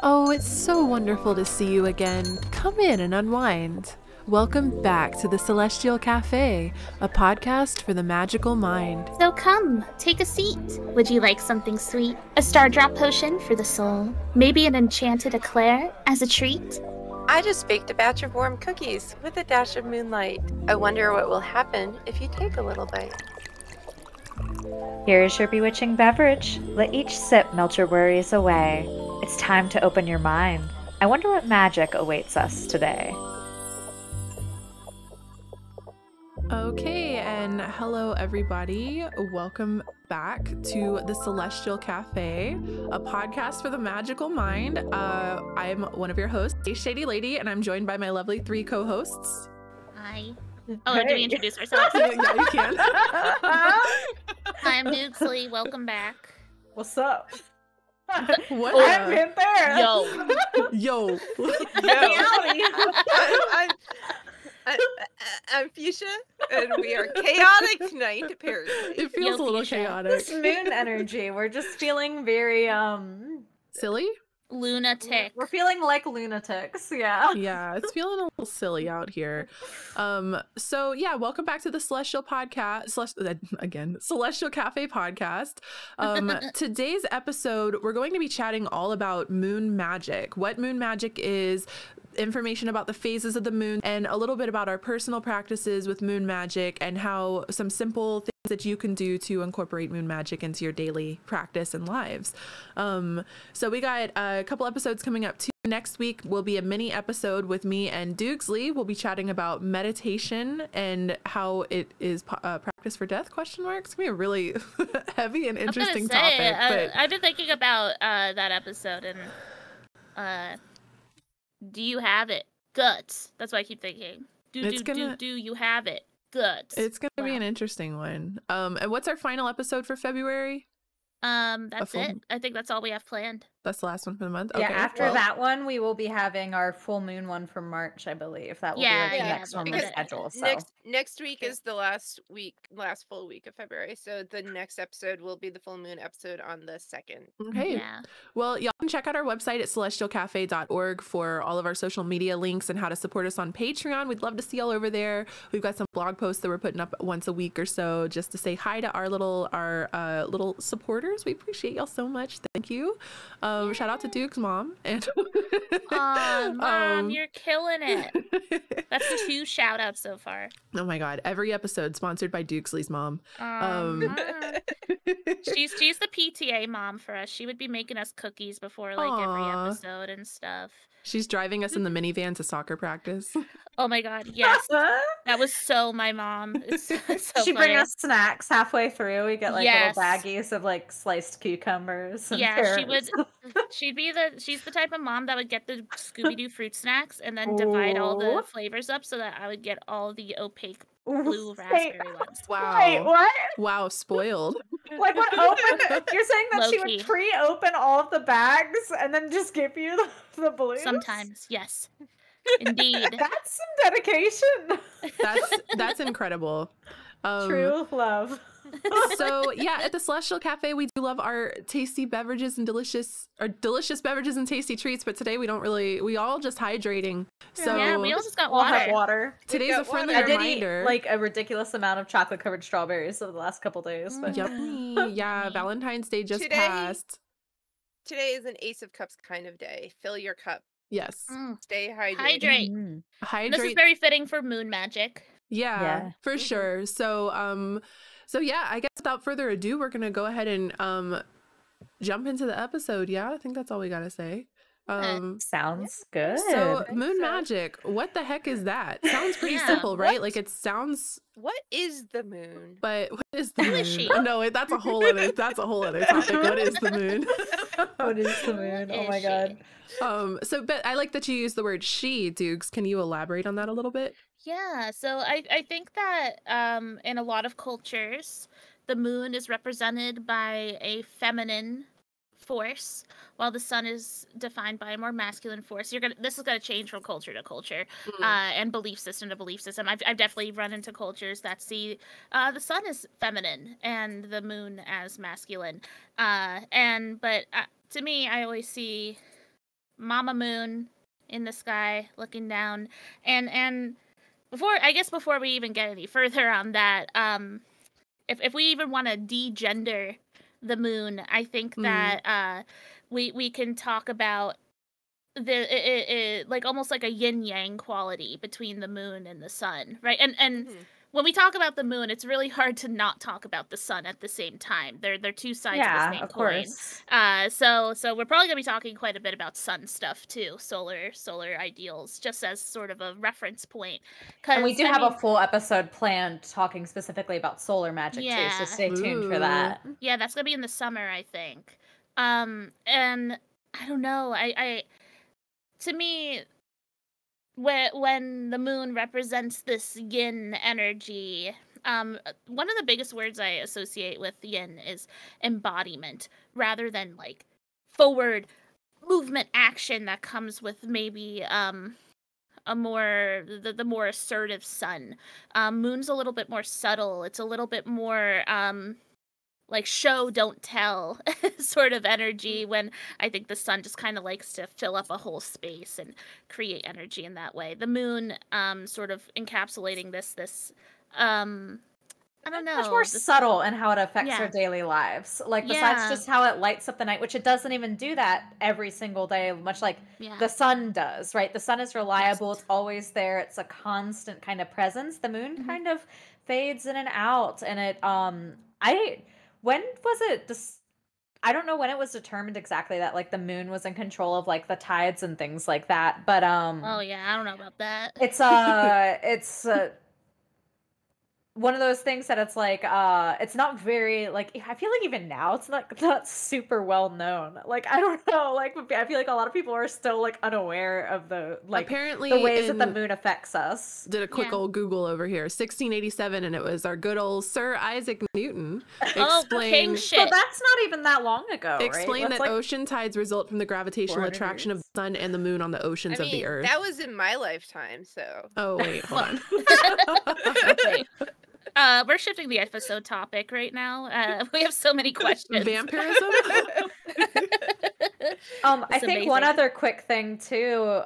Oh, it's so wonderful to see you again. Come in and unwind. Welcome back to the Celestial Cafe, a podcast for the magical mind. So come, take a seat. Would you like something sweet? A star drop potion for the soul? Maybe an enchanted eclair as a treat? I just baked a batch of warm cookies with a dash of moonlight. I wonder what will happen if you take a little bite. Here is your bewitching beverage. Let each sip melt your worries away. It's time to open your mind. I wonder what magic awaits us today. Okay, and hello everybody. Welcome back to the Celestial Cafe, a podcast for the magical mind. I'm one of your hosts, a Shady Lady, and I'm joined by my lovely three co-hosts. Hi. Oh, do we introduce ourselves? Yeah, you can. Hi, I'm Dukesley. Welcome back. What's up? What? I've been there. Yo. I'm Fuchsia, and we are Chaotic Knight, apparently. It feels a little Fuchsia. chaotic. This moon energy. We're just feeling very Silly? Lunatic. We're feeling like lunatics. Yeah. Yeah, it's feeling a little silly out here. So yeah, welcome back to the Celestial Podcast. Celestial Cafe podcast. Today's episode, we're going to be chatting all about moon magic, what moon magic is, information about the phases of the moon, and a little bit about our personal practices with moon magic and how some simple things that you can do to incorporate moon magic into your daily practice and lives. So we got a couple episodes coming up too. Next week will be a mini episode with me and Dukesley. We'll be chatting about meditation and how it is practice for death, question marks. It's gonna be a really heavy and interesting topic. But I've been thinking about that episode, and do you have it? Guts. That's what I keep thinking. Do you have it? Guts. It's gonna be an interesting one. And what's our final episode for February? That's it. I think that's all we have planned. That's the last one for the month. Yeah, Okay, after that one, we will be having our full moon one for March, I believe. That will be like the next one on the schedule. So. Next week is the last full week of February. So the next episode will be the full moon episode on the 2nd. Okay. Yeah. Well, y'all can check out our website at celestialcafe.org for all of our social media links and how to support us on Patreon. We'd love to see y'all over there. We've got some blog posts that we're putting up once a week or so just to say hi to our little supporters. We appreciate y'all so much. Thank you. Shout out to Duke's mom. And Mom, you're killing it. That's 2 shout outs so far. Oh my God. Every episode sponsored by Dukesley's mom. She's the PTA mom for us. She would be making us cookies before every episode and stuff. She's driving us in the minivan to soccer practice. Oh my God, yes. That was so my mom. It's so She funny. bring us snacks halfway through. We get little baggies of sliced cucumbers. And carrots. She's the type of mom that would get the Scooby-Doo fruit snacks and then divide all the flavors up so that I would get all the opaque blue raspberry ones. Wow. Wait, what? Wow, spoiled. What open? You're saying that she would pre-open all of the bags and then just give you the blues? Sometimes, yes. Indeed. That's some dedication. That's incredible. True love. So yeah, at the Celestial Cafe, we do love our tasty beverages and delicious beverages and tasty treats. But today we all just hydrating. So yeah, we all just got We'll have water. Today's a friendly I did reminder. eat a ridiculous amount of chocolate covered strawberries over the last couple days. But Yummy. Yeah, Valentine's Day just passed. Today is an Ace of Cups kind of day. Fill your cup. Yes. Stay hydrated. Hydrate. Hydrate. This is very fitting for moon magic. Yeah, for sure. So yeah, I guess without further ado, we're gonna go ahead and jump into the episode. Yeah, I think that's all we gotta say. Sounds good. So moon magic, what the heck is that? Sounds pretty simple, right? Like it sounds. What is the moon? But what is the Who moon? is she? No, that's a whole other topic. What is the moon? What is the moon? Oh my God. But I like that you use the word she, Dukes. Can you elaborate on that a little bit? Yeah, so I think that in a lot of cultures, the moon is represented by a feminine force, while the sun is defined by a more masculine force. This is gonna change from culture to culture, and belief system to belief system. I've definitely run into cultures that see the sun as feminine and the moon as masculine. But to me, I always see Mama Moon in the sky looking down. And before we even get any further on that, if we even want to de-gender the moon, I think that we can talk about it like almost like a yin yang quality between the moon and the sun, right? And when we talk about the moon, it's really hard to not talk about the sun at the same time. They're two sides of the same coin. So we're probably gonna be talking quite a bit about sun stuff too, solar ideals, just as sort of a reference point. And we do have a full episode planned talking specifically about solar magic too, so stay tuned for that. Yeah, that's gonna be in the summer, I think. And I don't know, I to me, when the moon represents this yin energy, one of the biggest words I associate with yin is embodiment, rather than like forward movement action that comes with maybe the more assertive sun. Moon's a little bit more subtle. It's a little bit more like show don't tell sort of energy, when I think the sun just kind of likes to fill up a whole space and create energy in that way. The moon sort of encapsulating this I don't know, much more subtle in how it affects our daily lives. Like besides just how it lights up the night, which it doesn't even do that every single day, much like the sun does, right? The sun is reliable, it's always there, it's a constant kind of presence. The moon kind of fades in and out, and it when was it this? I don't know when it was determined exactly that like the moon was in control of like the tides and things like that, but oh yeah, I don't know about that. It's one of those things that it's like it's not very like, I feel like even now it's not super well known. Like I don't know, like I feel like a lot of people are still like unaware of the like apparently the ways that the moon affects us. Did a quick old Google over here, 1687, and it was our good old Sir Isaac Newton explained. Shit. So that's not even that long ago. Explained right? that ocean tides result from the gravitational attraction of the sun and the moon on the oceans of the earth. That was in my lifetime, so. Oh wait, hold on. Wait. We're shifting the episode topic right now. We have so many questions. Vampirism? I think one other quick thing too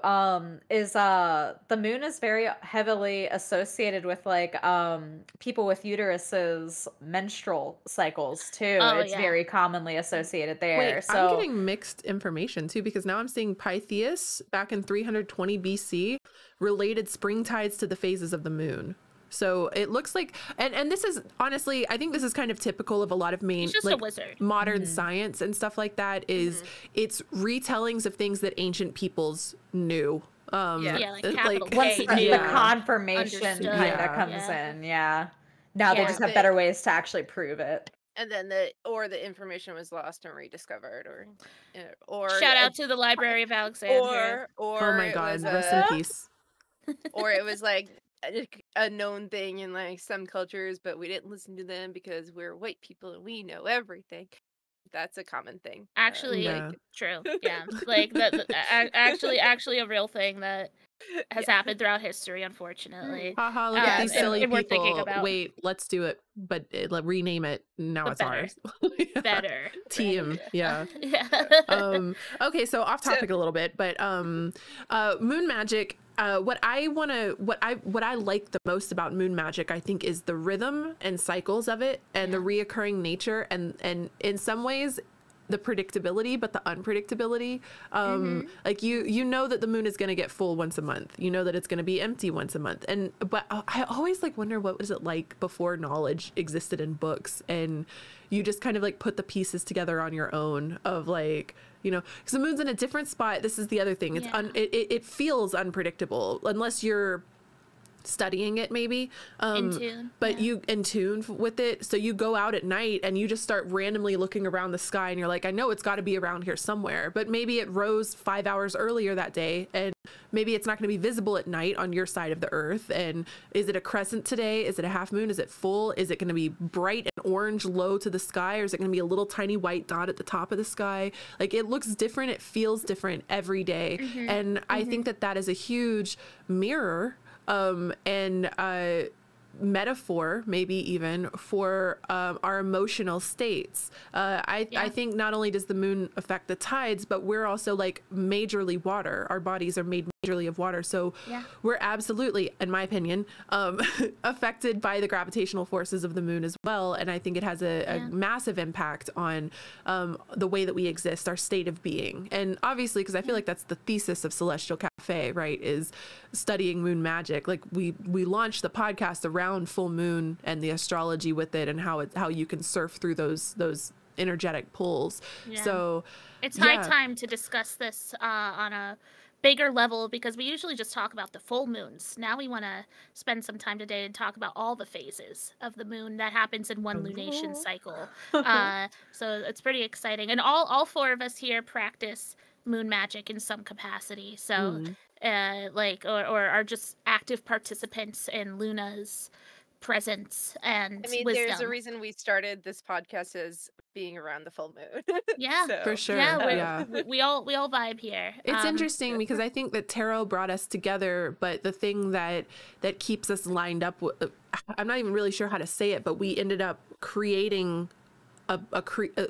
is the moon is very heavily associated with like people with uteruses menstrual cycles too. It's very commonly associated there. Wait, so I'm getting mixed information too, because now I'm seeing Pytheas back in 320 BC related spring tides to the phases of the moon. So it looks like, and this is honestly, I think this is kind of typical of a lot of He's just a wizard. Modern science and stuff like that. Is it's retellings of things that ancient peoples knew. Like capital K, once the confirmation kind of comes in, now they just have better ways to actually prove it. And then the information was lost and rediscovered, or shout out to the Library of Alexandria. Or oh my God, rest in peace. Or it was like a known thing in like some cultures, but we didn't listen to them because we're white people and we know everything. That's a common thing. Actually, true. Yeah, like actually a real thing that has happened throughout history, unfortunately. Haha, look at these silly people. We're thinking about, wait, let's do it, but rename it. Now it's ours. Better. Team. Yeah. Okay, so off topic a little bit, but moon magic. What I like the most about moon magic, I think, is the rhythm and cycles of it, and the reoccurring nature, and in some ways the predictability, but the unpredictability. Like you know that the moon is going to get full once a month. You know that it's going to be empty once a month. But I always like wonder, what was it like before knowledge existed in books, and you just kind of like put the pieces together on your own of like, you know, because the moon's in a different spot. This is the other thing. It's it feels unpredictable unless you're studying it, maybe in tune, but you in tune with it. So you go out at night and you just start randomly looking around the sky, and you're like, I know it's got to be around here somewhere, but maybe it rose 5 hours earlier that day, and maybe it's not going to be visible at night on your side of the earth. And is it a crescent today? Is it a half moon? Is it full? Is it going to be bright and orange low to the sky, or is it going to be a little tiny white dot at the top of the sky? Like, it looks different, it feels different every day. And I think that is a huge mirror and metaphor, maybe even for our emotional states. I think not only does the moon affect the tides, but we're also like majorly water. Our bodies are made majorly of water. So we're absolutely, in my opinion, affected by the gravitational forces of the moon as well. And I think it has a massive impact on the way that we exist, our state of being. And obviously, because I feel like that's the thesis of Celestial Cafe, right, is studying moon magic. Like we launched the podcast around full moon and the astrology with it, and how you can surf through those energetic pulls. So it's high time to discuss this on a bigger level, because we usually just talk about the full moons. Now we want to spend some time today and talk about all the phases of the moon that happens in one lunation cycle. So it's pretty exciting, and all four of us here practice moon magic in some capacity. So or are just active participants in Luna's presence and wisdom. There's a reason we started this podcast as being around the full moon. For sure. We all vibe here. It's interesting because I think that tarot brought us together, but the thing that keeps us lined up, I'm not even really sure how to say it, but we ended up creating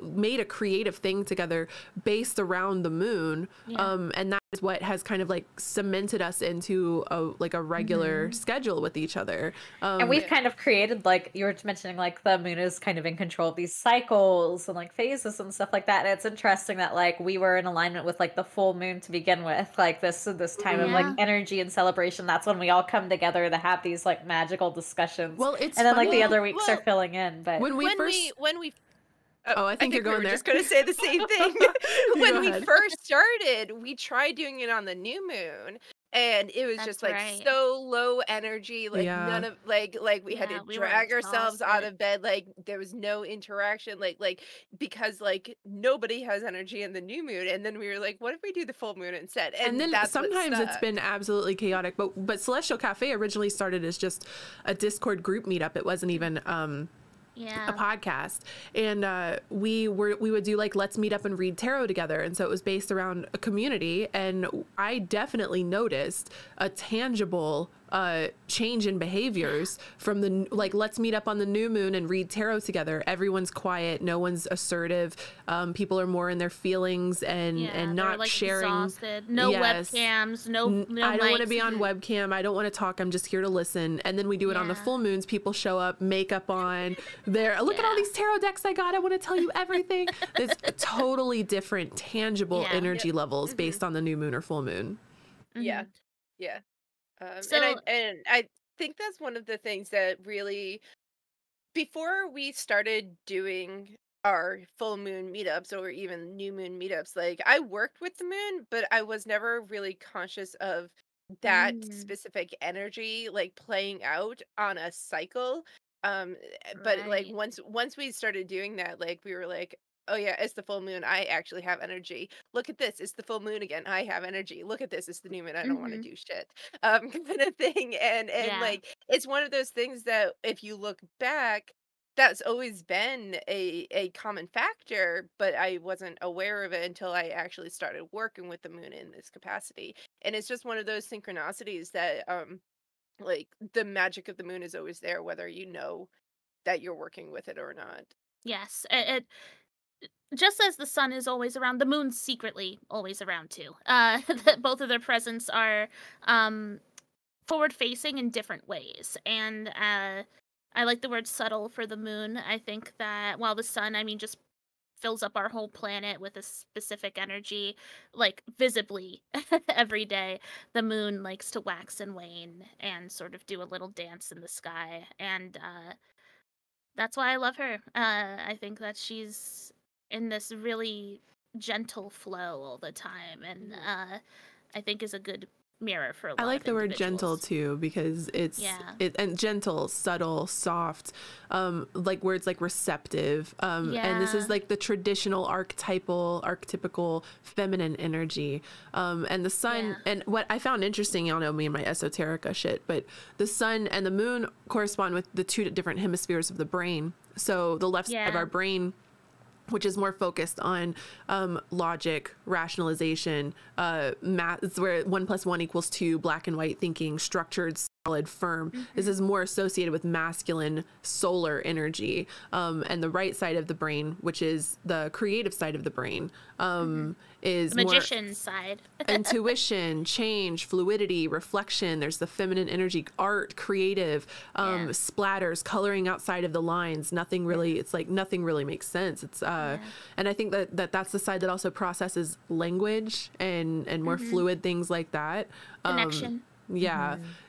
made a creative thing together based around the moon, and that is what has kind of like cemented us into a regular schedule with each other. And we've kind of created, like you were mentioning, like the moon is kind of in control of these cycles and like phases and stuff like that. And it's interesting that like we were in alignment with like the full moon to begin with, like this time of like energy and celebration. That's when we all come together to have these like magical discussions. Well, it's and then funny. like the other weeks are filling in. But when we I think you're going there. Just going to say the same thing. When we first started, we tried doing it on the new moon, and it was just like so low energy. Like none of like we had to drag ourselves out of bed. Like there was no interaction. Like because like nobody has energy in the new moon. And then we were like, what if we do the full moon instead? And then sometimes it's been absolutely chaotic. But Celestial Cafe originally started as just a Discord group meetup. It wasn't even a podcast, and we would do like let's meet up and read tarot together, and so it was based around a community, and I definitely noticed a tangible change in behaviors from the like let's meet up on the new moon and read tarot together. Everyone's quiet, no one's assertive, people are more in their feelings and not like sharing. Exhausted. No webcams, no I don't want to mics. be on webcam, I don't want to talk, I'm just here to listen. And then we do it on the full moons. People show up, makeup on, look at all these tarot decks I got, I want to tell you everything. There's totally different tangible energy levels based on the new moon or full moon. And I think that's one of the things that really, before we started doing our full moon meetups or even new moon meetups, like I worked with the moon, but I was never really conscious of that specific energy like playing out on a cycle. But like once we started doing that, like we were like, oh yeah, it's the full moon, I actually have energy. Look at this, it's the full moon again, I have energy. Look at this, it's the new moon, I don't want to do shit. Kind of thing. And like it's one of those things that if you look back, that's always been a common factor, but I wasn't aware of it until I actually started working with the moon in this capacity. And it's just one of those synchronicities that like the magic of the moon is always there, whether you know that you're working with it or not. Yes, it just as the sun is always around, the moon's secretly always around too. Both of their presence are forward-facing in different ways, and I like the word subtle for the moon. I think that while the sun, just fills up our whole planet with a specific energy, like visibly every day, the moon likes to wax and wane and sort of do a little dance in the sky, and that's why I love her. I think that she's in this really gentle flow all the time, and I think is a good mirror for a lot I like of the word gentle too, because it's and gentle, subtle, soft, like words like receptive, and this is like the traditional archetypical feminine energy, and the sun. And what I found interesting, y'all know me and my esoterica shit, but the sun and the moon correspond with the two different hemispheres of the brain. So the left side of our brain, which is more focused on logic, rationalization, math. It's where 1 + 1 = 2, black and white thinking, structured solid, firm. This is more associated with masculine solar energy. And the right side of the brain, which is the creative side of the brain, is the magician side. Intuition, change, fluidity, reflection. There's the feminine energy, art, creative, splatters, coloring outside of the lines. Nothing really, it's like nothing really makes sense. It's and I think that's the side that also processes language and more fluid things like that. Connection.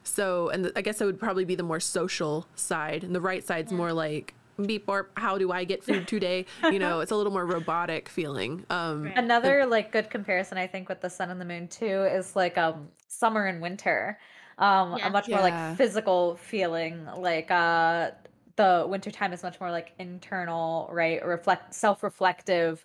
So, and I guess it would probably be the more social side, and the right side's more like beep borp, how do I get food today? You know, it's a little more robotic feeling. Another like good comparison I think with the sun and the moon too is like summer and winter. A much more like physical feeling. Like the winter time is much more like internal, right? Self-reflective,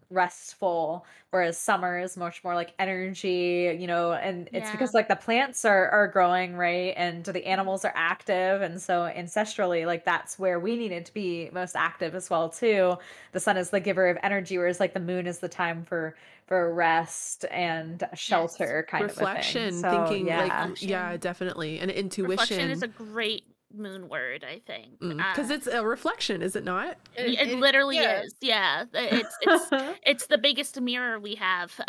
restful, whereas summer is much more like energy, you know, and it's because like the plants are growing, right, and the animals are active, and so ancestrally like that's where we needed to be most active as well too. The sun is the giver of energy, whereas like the moon is the time for rest and shelter, kind reflection, of a thing. So, thinking like definitely, and intuition. Reflection is a great moon word, I think, because it's a reflection, is it not? It literally is. It's the biggest mirror we have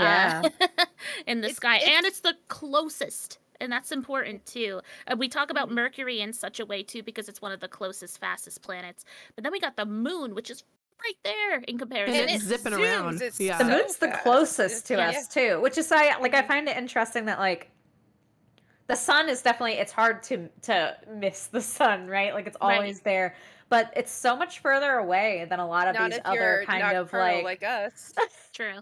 in the sky, and it's the closest, and that's important too. We talk about Mercury in such a way too because it's one of the closest, fastest planets, but then we got the moon, which is right there in comparison. And it's zipping around. The moon's the closest to us too, which is I find it interesting that like the sun is definitely, it's hard to miss the sun, right? Like it's always there, but it's so much further away than a lot of these other kind of like us. True.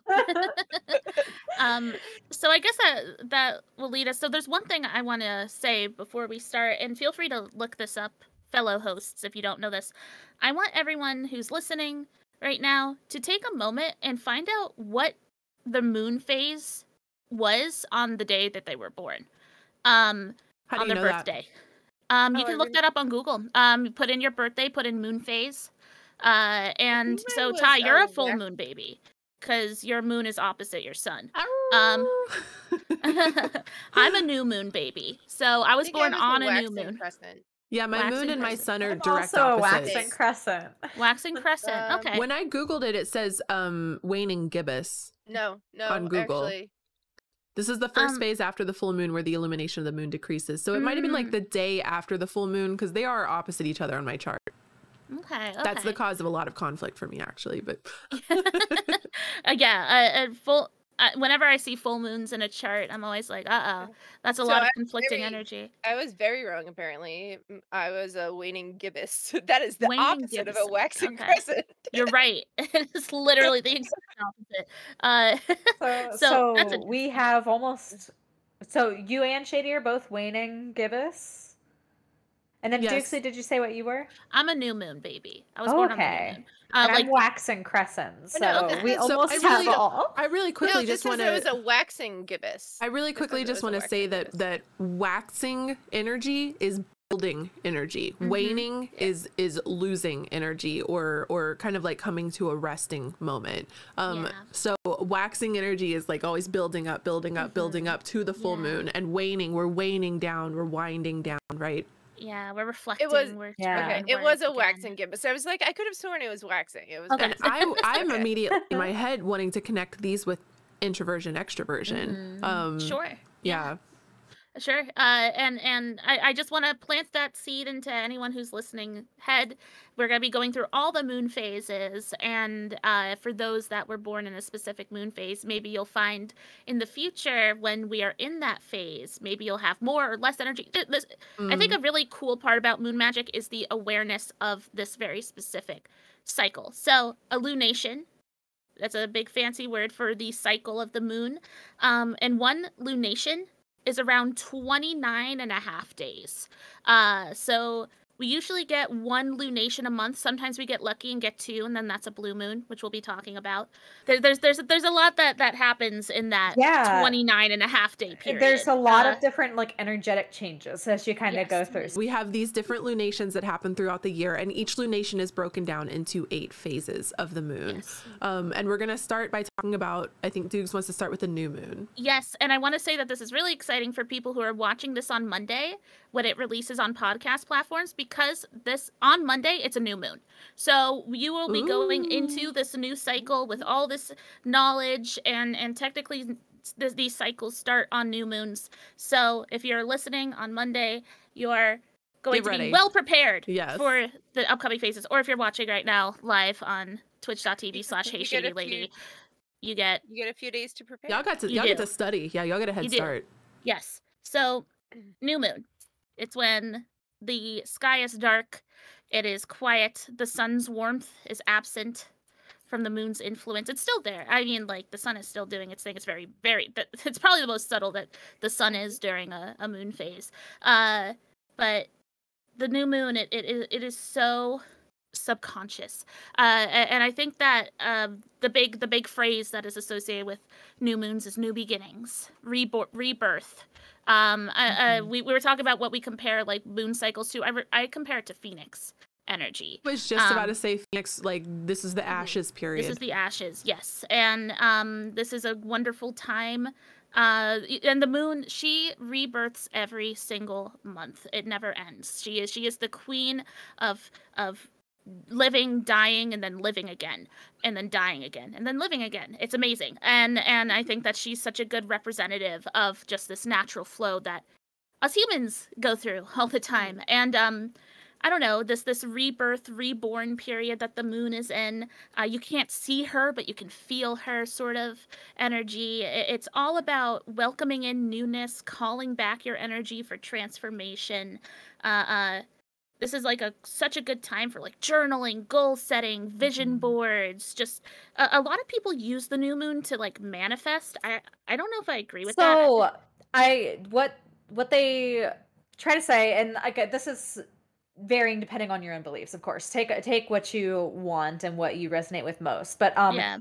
So I guess that will lead us. So there's one thing I want to say before we start, and feel free to look this up, fellow hosts, if you don't know this. I want everyone who's listening right now to take a moment and find out what the moon phase was on the day that they were born. On their birthday. You can look that up on Google. Put in your birthday, put in moon phase. And so Ty, you're a full moon baby because your moon is opposite your sun. I'm a new moon baby. So I was born on a new moon. Crescent. Yeah, my moon and my sun are direct also opposites. Waxing crescent. Waxing crescent. Okay. When I Googled it, it says waning gibbous. No, on Google. Actually. This is the first phase after the full moon where the illumination of the moon decreases. So it might have been like the day after the full moon because they are opposite each other on my chart. Okay. That's the cause of a lot of conflict for me, actually. But whenever I see full moons in a chart, I'm always like, that's a lot of conflicting energy. I was very wrong, apparently. I was a waning gibbous. That is the opposite of a waxing crescent. You're right. It's literally the exact opposite. So we have almost... So you and Shady are both waning gibbous? And then Dukesy, did you say what you were? I'm a new moon baby. I was born on the new moon. And I'm waxing crescent, so we almost have all. I really quickly just want to... It was a waxing gibbous. I really quickly just want to say that waxing energy is building energy. Waning is losing energy or kind of like coming to a resting moment. So waxing energy is like always building up to the full moon, and waning, we're waning down, we're winding down, right? Yeah, we're reflecting. It was a waxing gibbous. So I was like, I could have sworn it was waxing. It was. And I'm immediately in my head wanting to connect these with introversion, extroversion. Sure. Yeah. Sure. And I just want to plant that seed into anyone who's listening head. We're going to be going through all the moon phases. And for those that were born in a specific moon phase, maybe you'll find in the future when we are in that phase, maybe you'll have more or less energy. I think a really cool part about moon magic is the awareness of this very specific cycle. So a lunation, that's a big fancy word for the cycle of the moon. And one lunation is around 29 and a half days. So We usually get one lunation a month. Sometimes we get lucky and get 2, and then that's a blue moon, which we'll be talking about. There's a lot that happens in that 29.5 day period. There's a lot of different like energetic changes as you kind of go through. We have these different lunations that happen throughout the year, and each lunation is broken down into 8 phases of the moon. Yes. And we're going to start by talking about, I think Dukes wants to start with the new moon. Yes, and I want to say that this is really exciting for people who are watching this on Monday when it releases on podcast platforms, because this on Monday it's a new moon. So you will be going into this new cycle with all this knowledge, and technically these cycles start on new moons. So if you're listening on Monday, you're going to be well prepared for the upcoming phases. Or if you're watching right now live on twitch.tv/HeyShadyLady, you get a few days to prepare. Y'all get to study. Yeah, y'all get a head start. Yes. So new moon. It's when the sky is dark, it is quiet, the sun's warmth is absent from the moon's influence. It's still there. I mean, like, the sun is still doing its thing. It's very, very, it's probably the most subtle that the sun is during a moon phase. But the new moon, it is so subconscious. And I think that the big phrase that is associated with new moons is new beginnings, rebirth. We were talking about what we compare like moon cycles to. I compare it to Phoenix energy. I was just about to say Phoenix, like this is the ashes period. This is the ashes, yes. And this is a wonderful time. And the moon, she rebirths every single month. It never ends. She is the queen of living, dying, and then living again, and then dying again, and then living again. It's amazing. And I think that she's such a good representative of just this natural flow that us humans go through all the time. And I don't know, this rebirth, reborn period that the moon is in, you can't see her, but you can feel her sort of energy. It's all about welcoming in newness, calling back your energy for transformation. This is like such a good time for like journaling, goal setting, vision boards. Just a lot of people use the new moon to like manifest. I don't know if I agree with that. So what they try to say, and this is varying depending on your own beliefs, of course. Take what you want and what you resonate with most. But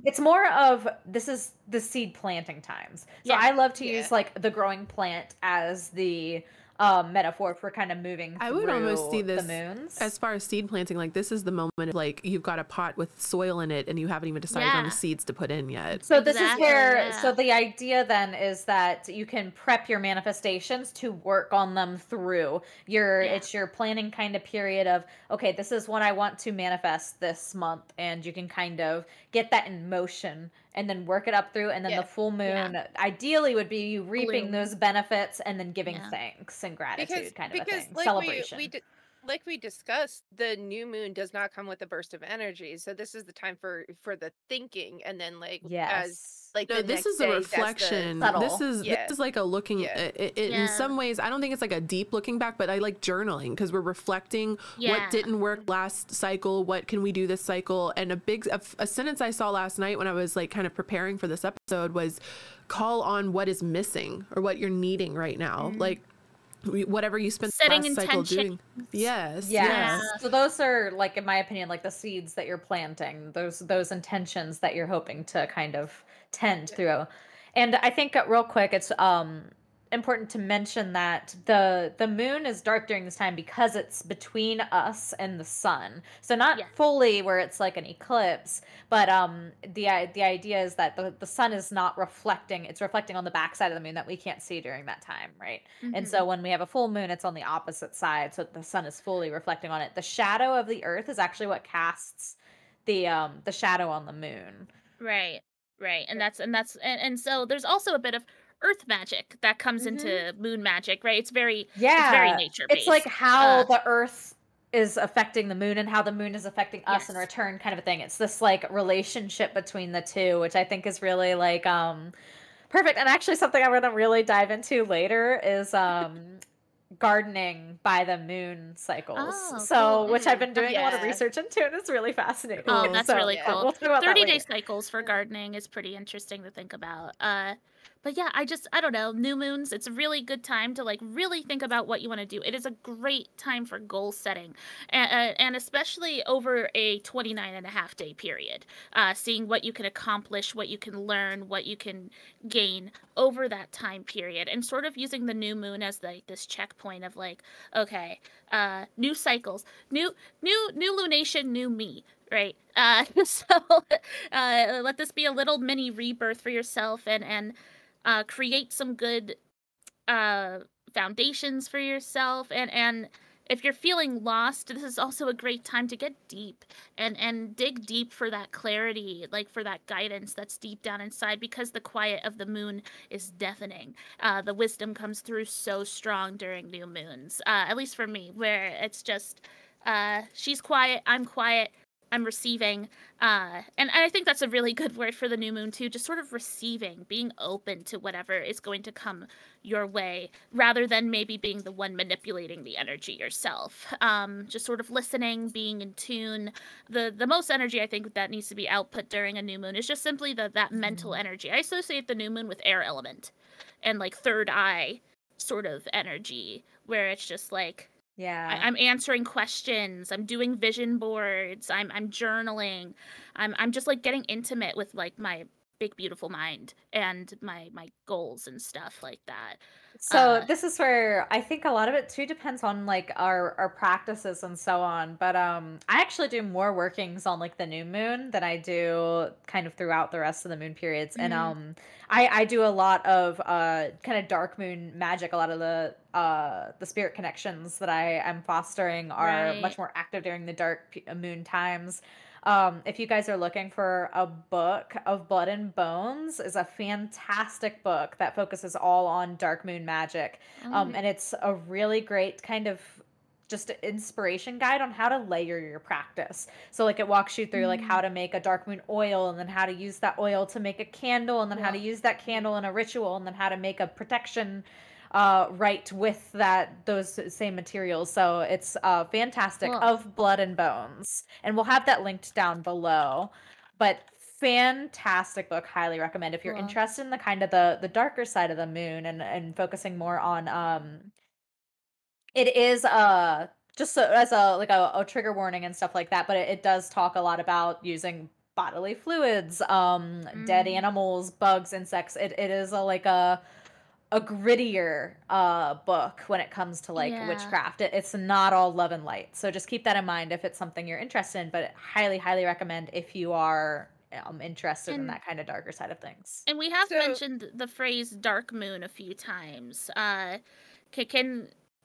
it's more of, this is the seed planting times. So I love to use like the growing plant as the metaphor for kind of moving I would almost see this the moons. As far as seed planting, like this is the moment of, like, you've got a pot with soil in it and you haven't even decided on the seeds to put in yet. So this is where so the idea then is that you can prep your manifestations to work on them through it's your planning kind of period of, okay, this is what I want to manifest this month, and you can kind of get that in motion and then work it up through, and then the full moon ideally would be you reaping those benefits and then giving thanks and gratitude kind of a thing. Like celebration. Like we discussed, the new moon does not come with a burst of energy, so this is the time for the thinking, and then as like no, this is a reflection. This is like a looking in some ways. I don't think it's like a deep looking back, but I like journaling because we're reflecting what didn't work last cycle, what can we do this cycle. And a sentence I saw last night when I was like kind of preparing for this episode was, call on what is missing or what you're needing right now. Like whatever you spent the last cycle doing. Yes. So those are, like, in my opinion, like the seeds that you're planting, those intentions that you're hoping to kind of tend through. And I think real quick, it's important to mention that the moon is dark during this time because it's between us and the sun. So not fully where it's like an eclipse, but the idea is that the sun is not reflecting. It's reflecting on the backside of the moon that we can't see during that time, right? And so when we have a full moon, it's on the opposite side, so the sun is fully reflecting on it. The shadow of the earth is actually what casts the shadow on the moon. Right. And so there's also a bit of earth magic that comes into moon magic, right? It's very nature based. It's like how the earth is affecting the moon and how the moon is affecting us in return, kind of a thing. It's this like relationship between the two, which I think is really like perfect. And actually something I'm going to really dive into later is gardening by the moon cycles. Cool. Which I've been doing a lot of research into, and it's really fascinating. Oh, that's really cool. We'll talk about 30-day cycles for gardening is pretty interesting to think about. But yeah, I don't know, new moons, it's a really good time to like really think about what you want to do. It is a great time for goal setting, and especially over a 29.5-day period, seeing what you can accomplish, what you can learn, what you can gain over that time period, and sort of using the new moon as like this checkpoint of like, okay, new cycles, new lunation, new me. Right. So let this be a little mini rebirth for yourself, and create some good foundations for yourself. And if you're feeling lost, this is also a great time to get deep and dig deep for that clarity, like for that guidance that's deep down inside, because the quiet of the moon is deafening. The wisdom comes through so strong during new moons, at least for me, where it's just she's quiet, I'm quiet, I'm receiving, and I think that's a really good word for the new moon too, just sort of receiving, being open to whatever is going to come your way, rather than maybe being the one manipulating the energy yourself. Just sort of listening, being in tune. The most energy I think that needs to be output during a new moon is just simply that mental energy. I associate the new moon with air element and like third eye sort of energy, where it's just like, I'm answering questions. I'm doing vision boards. I'm journaling. I'm just like getting intimate with like my big beautiful mind and my goals and stuff like that. So this is where I think a lot of it too depends on like our practices and so on. But I actually do more workings on like the new moon than I do kind of throughout the rest of the moon periods. And I do a lot of kind of dark moon magic. A lot of the spirit connections that I am fostering are much more active during the dark moon times. If you guys are looking for a book of Blood and Bones, is a fantastic book that focuses all on dark moon magic. And it's a really great kind of just an inspiration guide on how to layer your practice. So like it walks you through like how to make a dark moon oil, and then how to use that oil to make a candle, and then how to use that candle in a ritual, and then how to make a protection right with those same materials. So it's fantastic, of Blood and Bones, and we'll have that linked down below. But fantastic book, highly recommend if you're interested in the kind of the darker side of the moon, and focusing more on it is just as a trigger warning and stuff like that, but it does talk a lot about using bodily fluids, dead animals, bugs, insects. It is a grittier book when it comes to like witchcraft. It's not all love and light. So just keep that in mind if it's something you're interested in, but highly, highly recommend if you are interested in that kind of darker side of things. And we have mentioned the phrase dark moon a few times.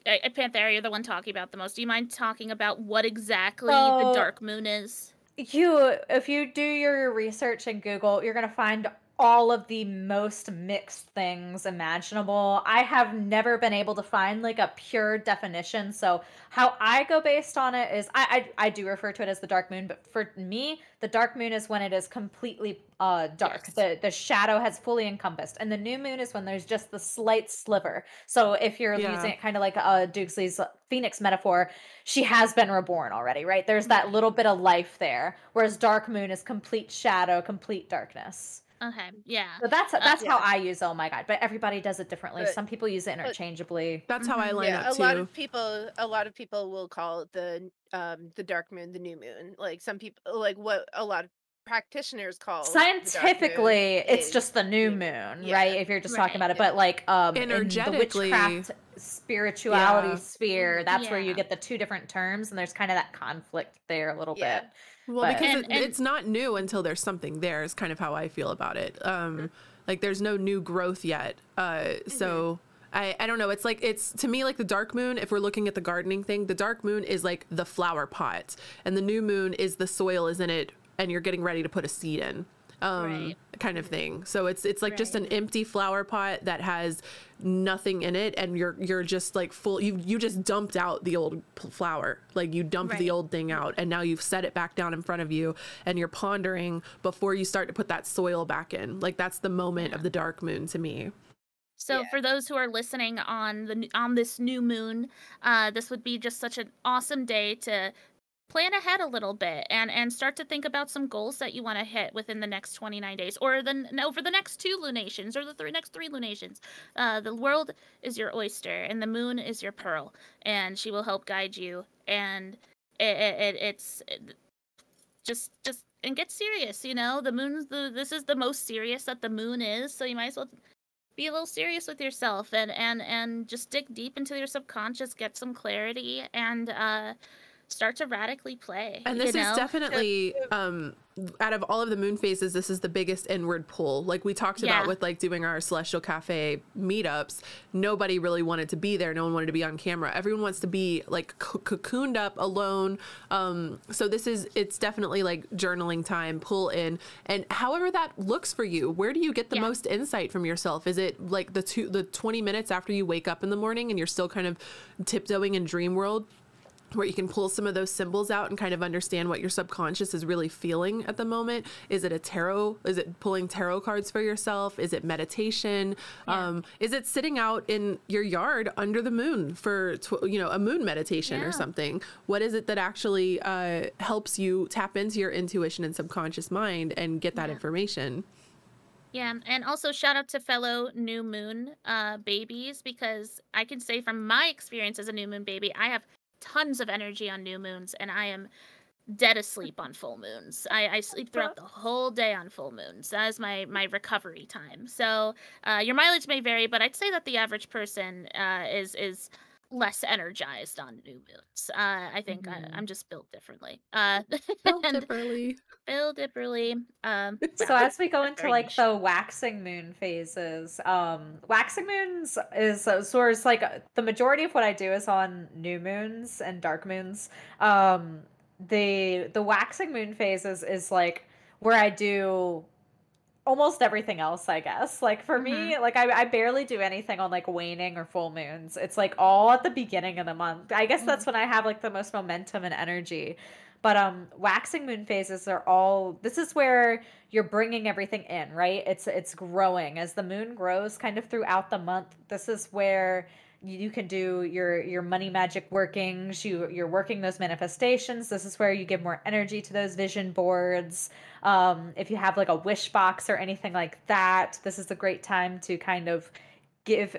Panthera, you're the one talking about the most. Do you mind talking about what exactly the dark moon is? If you do your research in Google, you're going to find all of the most mixed things imaginable. I have never been able to find like a pure definition. So how I go based on it is I do refer to it as the dark moon, but for me, the dark moon is when it is completely dark. Yes. The shadow has fully encompassed. And the new moon is when there's just the slight sliver. So if you're using it kind of like Dukesley's phoenix metaphor, she has been reborn already, right? There's that little bit of life there. Whereas dark moon is complete shadow, complete darkness. Okay, yeah. So that's how I use Oh My God, but everybody does it differently. Some people use it interchangeably. That's how I line up too. A lot of people will call the dark moon the new moon. Like some people, like what a lot of practitioners call scientifically, it's just the new moon, right? If you're just talking about it, but like energetically, in the witchcraft spirituality sphere, that's where you get the two different terms, and there's kind of that conflict there a little bit. Well, because it's not new until there's something there is kind of how I feel about it. Like there's no new growth yet. So I don't know. It's to me like the dark moon, if we're looking at the gardening thing, the dark moon is like the flower pot, and the new moon is the soil is in it and you're getting ready to put a seed in. Kind of thing. So it's like just an empty flower pot that has nothing in it, and you're just like full. You just dumped out the old flower, like you dumped the old thing out, and now you've set it back down in front of you, and you're pondering before you start to put that soil back in. Like that's the moment of the dark moon to me. So for those who are listening on this new moon, this would be just such an awesome day to plan ahead a little bit and start to think about some goals that you want to hit within the next 29 days or over the next 2 lunations or the next 3 lunations. The world is your oyster and the moon is your pearl, and she will help guide you. And it's just and get serious. This is the most serious that the moon is, so you might as well be a little serious with yourself and just dig deep into your subconscious, get some clarity, and start to radically play. And this is definitely out of all of the moon phases, this is the biggest inward pull. Like we talked about with like doing our Celestial Cafe meetups, nobody really wanted to be there. No one wanted to be on camera. Everyone wants to be like cocooned up alone. So it's definitely like journaling time, pull in, and however that looks for you. Where do you get the most insight from yourself? Is it like the 20 minutes after you wake up in the morning and you're still kind of tiptoeing in dream world, where you can pull some of those symbols out and kind of understand what your subconscious is really feeling at the moment? Is it a tarot? Is it pulling tarot cards for yourself? Is it meditation? Is it sitting out in your yard under the moon for, a moon meditation or something? What is it that actually helps you tap into your intuition and subconscious mind and get that information? Yeah, and also shout out to fellow new moon babies, because I can say from my experience as a new moon baby, I have tons of energy on new moons, and I am dead asleep on full moons. I sleep throughout the whole day on full moons. That is my recovery time. So your mileage may vary, but I'd say that the average person is less energized on new moons. I think I'm just built differently. Built differently. Built differently. So as we go into like the waxing moon phases, waxing moons is sort of like the majority of what I do is on new moons and dark moons. The waxing moon phases is like where I do almost everything else, I guess. Like for me, like I barely do anything on like waning or full moons. It's like all at the beginning of the month. I guess that's when I have like the most momentum and energy. But waxing moon phases this is where you're bringing everything in, right? It's growing as the moon grows kind of throughout the month. This is where you can do your money magic workings. You're working those manifestations. This is where you give more energy to those vision boards. If you have like a wish box or anything like that, this is a great time to kind of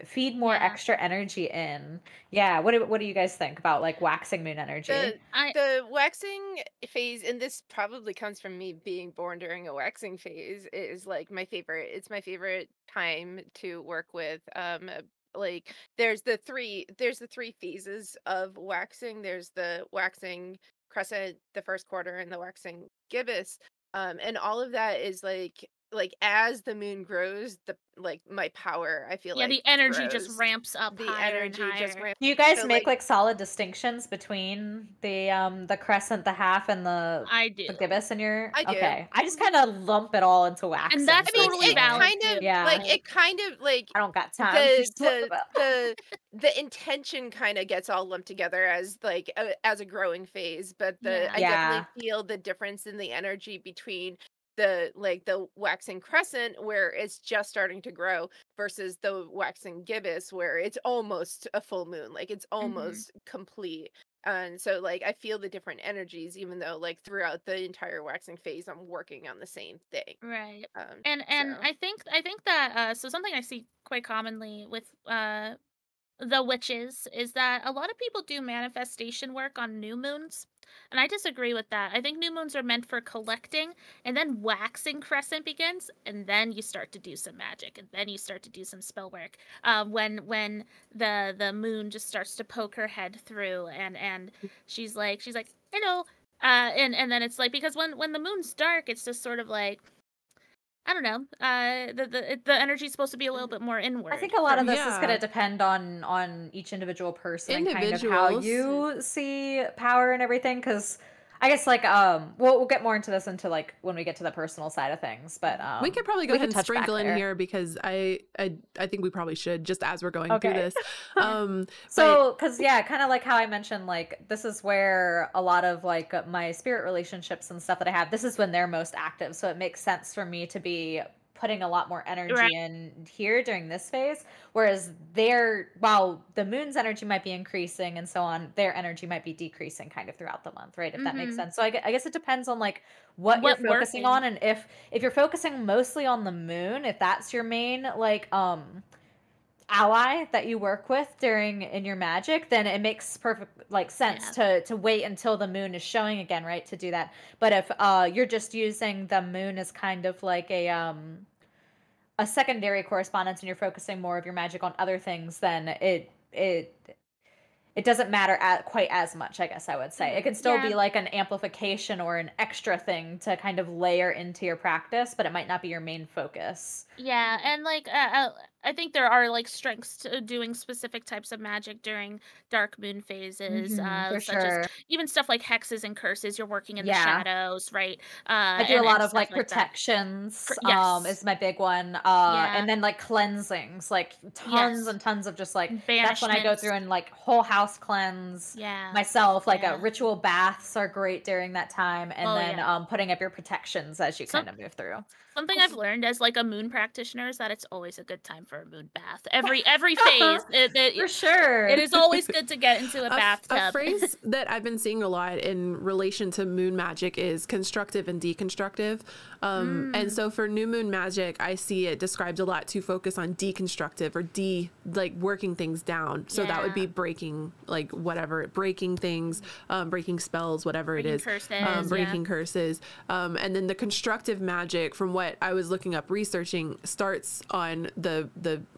feed more extra energy in. Yeah. What do you guys think about like waxing moon energy? The waxing phase, and this probably comes from me being born during a waxing phase, is like my favorite. It's my favorite time to work with. Like there's the three phases of waxing. There's the waxing crescent, the first quarter, and the waxing gibbous. And all of that is like as the moon grows, my power, I feel like the energy grows. just ramps up. The higher energy and higher. just ramps. Do you guys make like solid distinctions between the crescent, the half, and the gibbous in your? I do. Okay, I just kind of lump it all into waxing. And that's totally valid. It kind of like I don't got time. The intention kind of gets all lumped together as like as a growing phase, but I definitely feel the difference in the energy between the waxing crescent, where it's just starting to grow, versus the waxing gibbous, where it's almost a full moon, like it's almost complete. And so like I feel the different energies, even though like throughout the entire waxing phase I'm working on the same thing, right? And I think that so something I see quite commonly with the witches is that a lot of people do manifestation work on new moons, and I disagree with that. I think new moons are meant for collecting, and then waxing crescent begins, and then you start to do some magic, and then you start to do some spell work. When the moon just starts to poke her head through, and she's like hello, and then it's like, because when the moon's dark, it's just sort of like, I don't know. The energy is supposed to be a little bit more inward. I think a lot of this is going to depend on each individual person and kind of how you see power and everything. Because I guess like we'll get more into this like when we get to the personal side of things. But we could probably go ahead and sprinkle in here, because I think we probably should, just as we're going through this. So because kind of like how I mentioned, like this is where a lot of like my spirit relationships and stuff that I have, this is when they're most active. So it makes sense for me to be putting a lot more energy in here during this phase, whereas while the moon's energy might be increasing and so on, their energy might be decreasing kind of throughout the month, right? If that makes sense. So I guess it depends on like what you're focusing on, and if you're focusing mostly on the moon, if that's your main like ally that you work with in your magic, then it makes perfect like sense to wait until the moon is showing again, right, to do that. But if you're just using the moon as kind of like a secondary correspondence and you're focusing more of your magic on other things, then it doesn't matter quite as much, I guess I would say. It can still be like an amplification or an extra thing to kind of layer into your practice, but it might not be your main focus. Yeah, and like I think there are like strengths to doing specific types of magic during dark moon phases, for such as even stuff like hexes and curses. You're working in the shadows, right? I do a lot of like protections. Is my big one. And then like cleansings, like tons and tons of just like that's when I go through and like whole house cleanse myself. Like ritual baths are great during that time, and then putting up your protections as you kind of move through. Something I've learned as like a moon practitioner is that it's always a good time for a moon bath. Every phase, for sure, it is always good to get into a bathtub. A phrase that I've been seeing a lot in relation to moon magic is constructive and deconstructive. And so for new moon magic, I see it described a lot to focus on deconstructive or like working things down. So that would be breaking like whatever, breaking things, breaking spells, whatever it is, breaking curses. And then the constructive magic, from what I was looking up researching, starts on the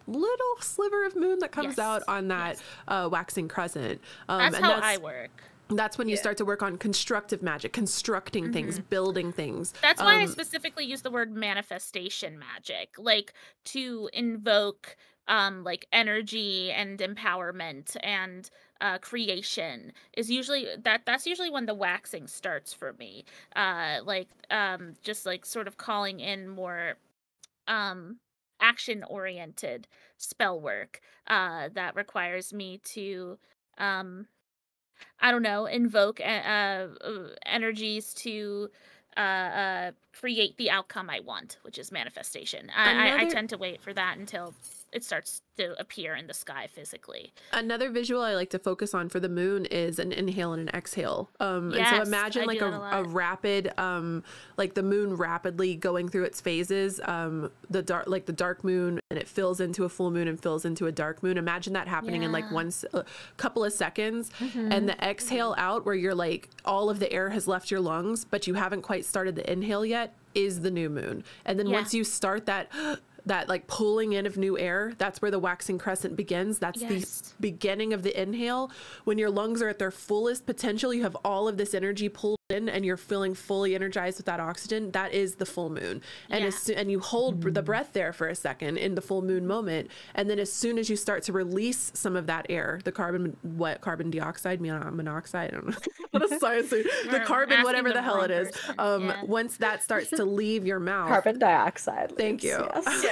little sliver of moon that comes out on that waxing crescent. That's how I work. That's when you start to work on constructive magic, constructing things, building things. That's why I specifically use the word manifestation magic, like to invoke like energy and empowerment and creation is usually that's usually when the waxing starts for me. Just like sort of calling in more action oriented spell work that requires me to I don't know, invoke energies to create the outcome I want, which is manifestation. I tend to wait for that until it starts to appear in the sky physically. Another visual I like to focus on for the moon is an inhale and an exhale. And so imagine like a rapid, like the moon rapidly going through its phases, the dark moon, and it fills into a full moon and fills into a dark moon. Imagine that happening in like a couple of seconds, and the exhale out where you're like, all of the air has left your lungs, but you haven't quite started the inhale yet, is the new moon. And then once you start that like pulling in of new air, that's where the waxing crescent begins. That's the beginning of the inhale. When your lungs are at their fullest potential, you have all of this energy pulled in and you're feeling fully energized with that oxygen. That is the full moon. And and you hold the breath there for a second in the full moon moment. And then as soon as you start to release some of that air, the carbon dioxide, monoxide, I don't know what a science, the carbon, whatever the hell it is. Once that starts to leave your mouth. Carbon dioxide. Thank you.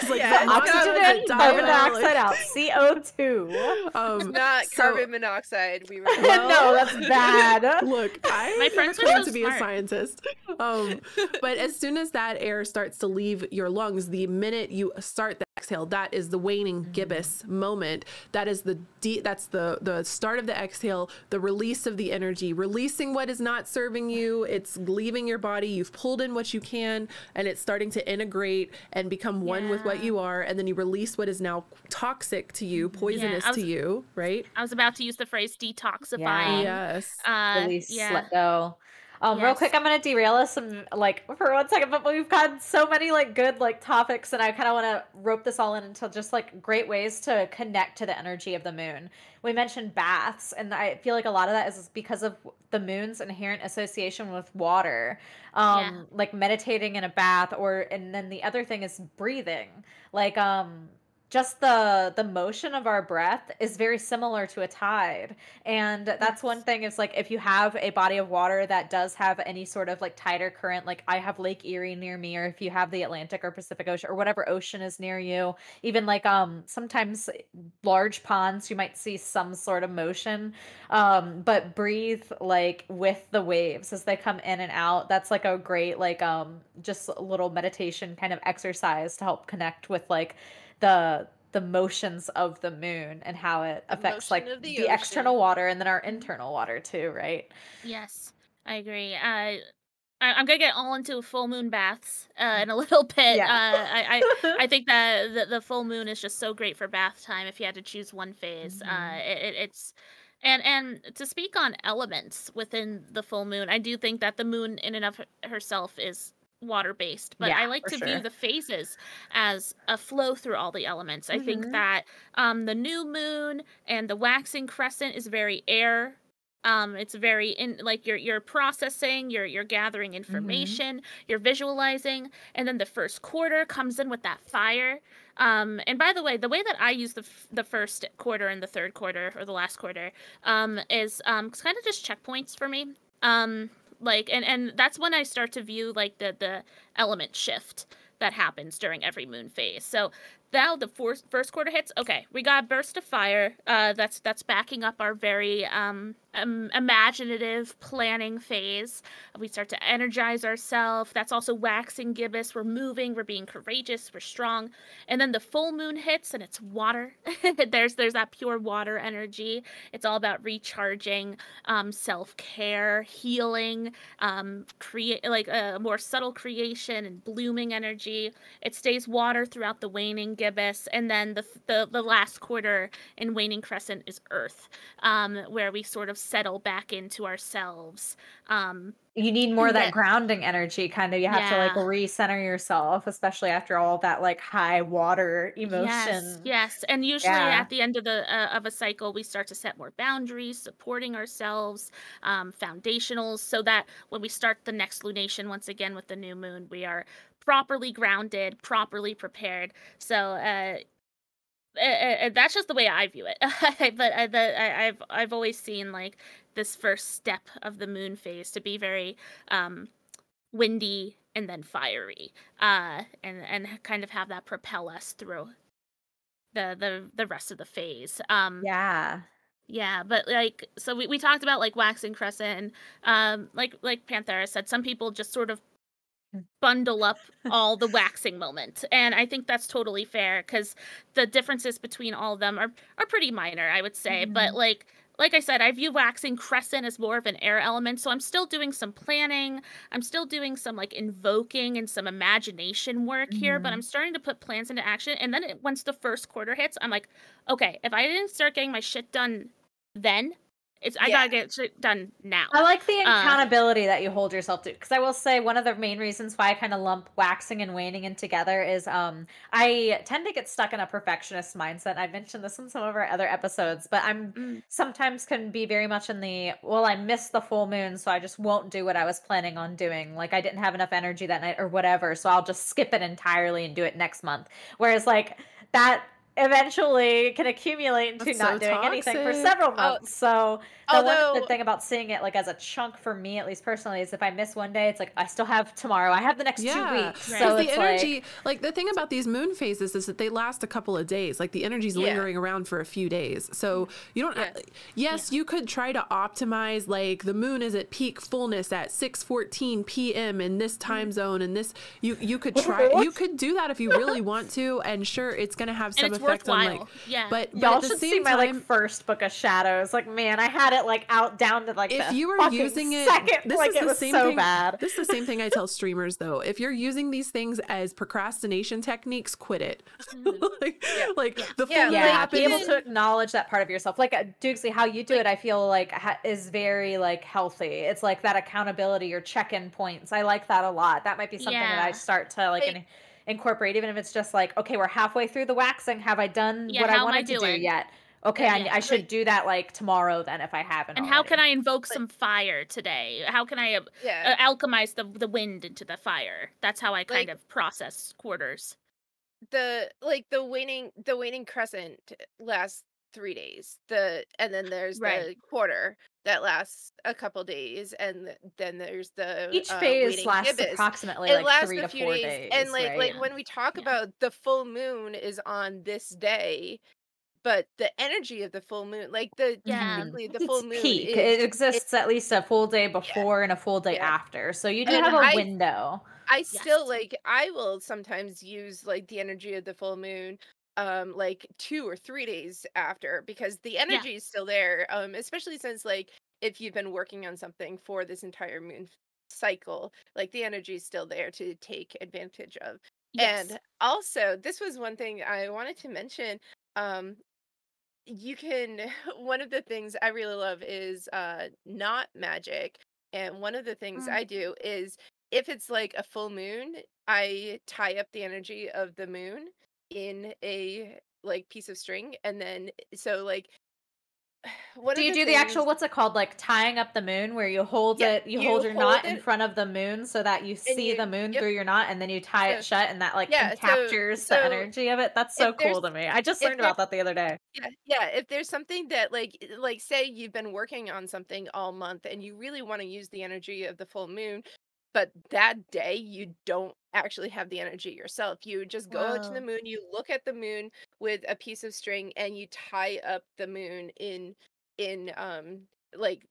Oxygen in, carbon dioxide out, CO2. Not carbon monoxide. We were no, that's bad. Look, my friends are to be a scientist. But as soon as that air starts to leave your lungs, the minute you start the exhale, that is the waning gibbous moment. That is that's the start of the exhale, the release of the energy, releasing what is not serving you. It's leaving your body. You've pulled in what you can, and it's starting to integrate and become one with what you are. And then you release what is now toxic to you, poisonous to you, right? I was about to use the phrase detoxifying. Yes. Release, let go. Real quick, I'm going to derail us like for 1 second, but we've got so many like good like topics, and I kind of want to rope this all in into just like great ways to connect to the energy of the moon. We mentioned baths, and I feel like a lot of that is because of the moon's inherent association with water, like meditating in a bath, and then the other thing is breathing, like just the motion of our breath is very similar to a tide. And that's one thing, is like if you have a body of water that does have any sort of like tide or current, like I have Lake Erie near me, or if you have the Atlantic or Pacific Ocean or whatever ocean is near you, even like sometimes large ponds, you might see some sort of motion. But breathe like with the waves as they come in and out. That's like a great like just a little meditation kind of exercise to help connect with like the motions of the moon and how it affects like the external water and then our internal water too, right? Yes, I agree. I'm gonna get all into full moon baths in a little bit. Yeah. I think that the full moon is just so great for bath time if you had to choose one phase. It's and to speak on elements within the full moon, I do think that the moon in and of herself is water based, but I like to view the phases as a flow through all the elements. I think that the new moon and the waxing crescent is very air. It's very in like you're processing, you're gathering information, you're visualizing, and then the first quarter comes in with that fire. And by the way that I use the first quarter and the third quarter, or the last quarter, is kind of just checkpoints for me. Like and that's when I start to view like the element shift that happens during every moon phase. So now the first quarter hits. Okay, we got a burst of fire. That's backing up our very imaginative planning phase. We start to energize ourselves. That's also waxing gibbous. We're moving. We're being courageous. We're strong. And then the full moon hits, and it's water. there's that pure water energy. It's all about recharging, self-care, healing, create like a more subtle creation and blooming energy. It stays water throughout the waning gibbous, and then the last quarter in waning crescent is earth, where we sort of settle back into ourselves. You need more of that grounding energy, kind of. You have to like recenter yourself, especially after all that like high water emotion. Yes. And usually at the end of a cycle, we start to set more boundaries, supporting ourselves, foundationals, so that when we start the next lunation once again with the new moon, we are properly grounded, properly prepared. So that's just the way I view it. But I've always seen like this first step of the moon phase to be very windy and then fiery, and kind of have that propel us through the rest of the phase. Yeah, but like, so we talked about like waxing crescent, and like Panthera said, some people just sort of bundle up all the waxing moment, and I think that's totally fair, because the differences between all of them are pretty minor, I would say. But like I said, I view waxing crescent as more of an air element, so I'm still doing some planning, I'm still doing some like invoking and some imagination work here, but I'm starting to put plans into action. And then once the first quarter hits, I'm like, okay, if I didn't start getting my shit done then, I gotta get shit done now. I like the accountability that you hold yourself to, because I will say one of the main reasons why I kind of lump waxing and waning in together is I tend to get stuck in a perfectionist mindset. I mentioned this in some of our other episodes, but I'm sometimes can be very much in the, well, I missed the full moon, so I just won't do what I was planning on doing. Like I didn't have enough energy that night or whatever, so I'll just skip it entirely and do it next month. Whereas like that eventually can accumulate into not doing anything for several months. So the thing about seeing it like as a chunk, for me at least personally, is if I miss one day, it's like I still have tomorrow, I have the next 2 weeks. Right. So the energy, like the thing about these moon phases is that they last a couple of days. Like the energy's lingering around for a few days. So you don't you could try to optimize, like the moon is at peak fullness at 6:14 p.m. in this time zone, and this you could try you could do that if you really want to, and sure, it's going to have some effect on like but y'all should see my like first book of shadows. Like, man, I had it like out down to like if you were using it this like, is it was the same so thing, bad. This is the same thing I tell streamers though. If you're using these things as procrastination techniques, quit it. The full be able to acknowledge that part of yourself. Like Dukesy, how you do it, I feel like is very like healthy. It's like that accountability, your check-in points. I like that a lot. That might be something that I start to like incorporate, even if it's just like, okay, we're halfway through the waxing. Have I done what I wanted to do yet? Okay, I should do that like tomorrow then if I haven't. And how can I invoke some fire today? How can I alchemize the wind into the fire? That's how I kind of process quarters. the waning crescent lasts 3 days. And then there's the quarter that lasts a couple days, and then there's the each phase waning lasts gibbous. approximately It like lasts 3 a to few 4 days, and days, like right? when we talk about the full moon is on this day, but the energy of the full moon, like technically the full It's moon peak. It is exists at least a full day yeah, before and a full day yeah. after. So you do And have a window. I still Yes. I will sometimes use like the energy of the full moon like 2 or 3 days after, because the Yeah. energy is still there, especially since like if you've been working on something for this entire moon cycle, like the energy is still there to take advantage of. Yes. And also, this was one thing I wanted to mention. um you can one of the things I really love is not magic. And one of the things Mm. I do is, if it's like a full moon, I tie up the energy of the moon in a like piece of string, and then so like one Do of you the do the actual, things what's it called, like tying up the moon, where you hold yeah, it, you hold you your hold knot in it front of the moon so that you and see the you moon yep. through your knot, and then you tie So it shut, and that like yeah, captures the so energy of it? That's if so there's cool to me. I just if learned there's about that the other day. yeah, yeah, if there's something that like say you've been working on something all month and you really want to use the energy of the full moon, but that day you don't actually have the energy yourself. You just go out to the Whoa. moon, you look at the moon with a piece of string, and you tie up the moon in like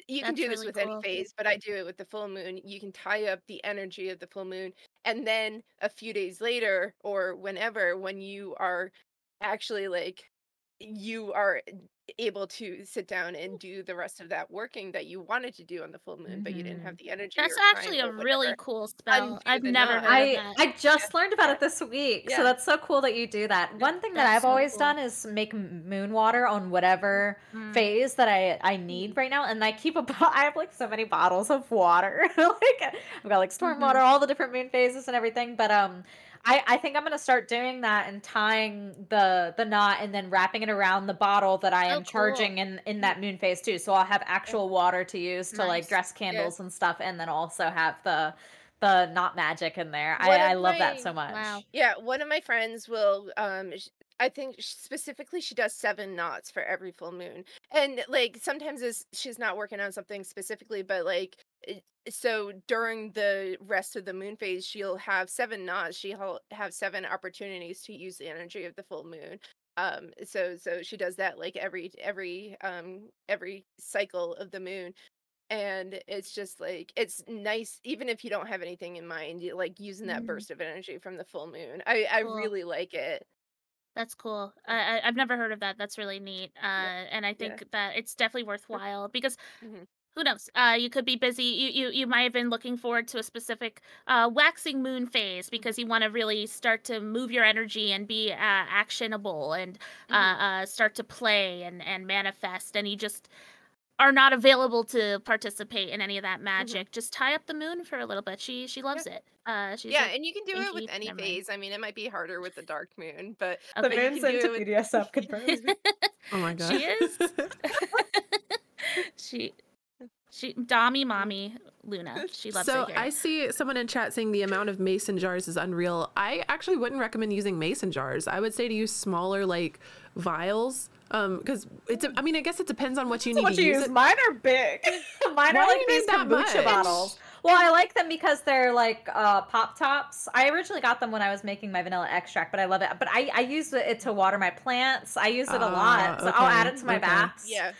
you can That's do this really with any cool. phase, but I do it with the full moon. You can tie up the energy of the full moon, and then a few days later, or whenever, when you are actually like you are able to sit down and do the rest of that working that you wanted to do on the full moon, but you didn't have Mhm. the energy That's or time actually a or really whatever, cool undo spell. I've the never knot. heard of I that. I just Yeah, learned about yeah, it this week, so yeah, that's so cool that you do that. yeah. One thing that That's I've so always cool. done is make moon water on whatever Mm. phase that I Mhm, need right now, and I keep I have like so many bottles of water. Like I've got like storm water, Mhm. all the different moon phases and everything. But I think I'm gonna start doing that and tying the knot and then wrapping it around the bottle that I Oh, am cool. charging in mhm, that moon phase too. So I'll have yeah, actual water to use to like Nice. dress yeah. candles and stuff, and then also have the not magic in there. One I of love that my so Wow. much. Yeah, one of my friends will I think specifically she does 7 knots for every full moon. And like sometimes she's not working on something specifically, but like so during the rest of the moon phase she'll have 7 knots. She'll have 7 opportunities to use the energy of the full moon. So she does that like every cycle of the moon. And it's just like it's nice, even if you don't have anything in mind, you like using that Mhm. burst of energy from the full moon. I Cool. really like it. That's cool. Yeah, I've never heard of that. That's really neat. yeah, And I yeah. think that it's definitely worthwhile because Mhm, who knows? You could be busy. You might have been looking forward to a specific waxing moon phase mhm, because you want to really start to move your energy and be actionable and mhm, start to play and manifest, and you just are not available to participate in any of that mhm. magic. Just tie up the moon for a little bit. She Yeah, loves it. She's yeah, like, and you can do thank it with you. any Never mind. phase. I mean, it might be harder with the dark moon, but The Okay. you moon's can do into it with BDSM confirmed. Oh my god. She is. she Dommy mommy Luna. She loves it So here. I see someone in chat saying the amount of mason jars is unreal. I actually wouldn't recommend using mason jars. I would say to use smaller like vials. Because I mean, I guess it depends on what you So need what to you use use? it. Mine are big. Mine Why are do like you these need that kombucha much? bottles. Well, I like them because they're like pop tops. I originally got them when I was making my vanilla extract, but I love it. But I use it to water my plants. I use it a lot, so I'll add Okay, it to my okay. baths. yeah,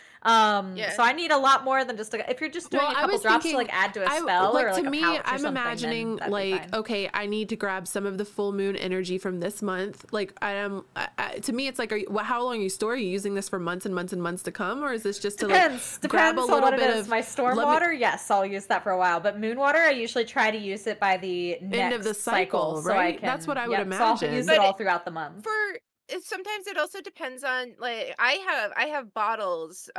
yeah. So I need a lot more than just if you're just doing Well, a I couple was drops to thinking, like add to a I spell like or to like a me, pouch or I'm something, then imagining that'd be like, fine. okay, I need to grab some of the full moon energy from this month. Like, to me, it's like, how long are you storing? Are you using this for months and months and months to come, or is this just to like grab a Depends on little what it bit is. of My storm let me water, yes, I'll use that for a while. But moon water, I usually try to use it by the end of the next cycle, cycle, so I right? That's what can. I would Yep. So I'll use it imagine. But all throughout the month. for sometimes it also depends on like I have bottles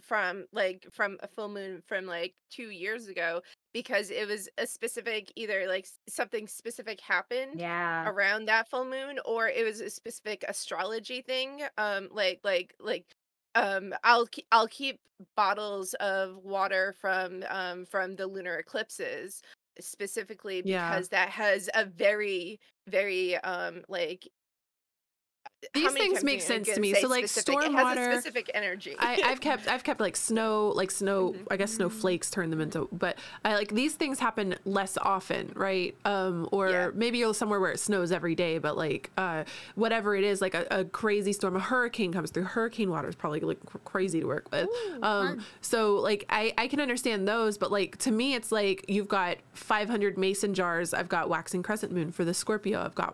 from a full moon from like 2 years ago, because it was a specific, either like something specific happened Yeah. around that full moon, or it was a specific astrology thing. I'll keep bottles of water from the lunar eclipses, specifically Yeah. because that has a very very like these things make sense to me. So like storm water, it has a specific energy. I've kept like snow, I guess snowflakes turn them into, but I like these things happen less often, right? Or maybe you're somewhere where it snows every day, but like whatever it is, like a crazy storm, a hurricane comes through. Hurricane water is probably like crazy to work with. So like I can understand those, but like to me it's like you've got 500 mason jars. I've got waxing crescent moon for the Scorpio. I've got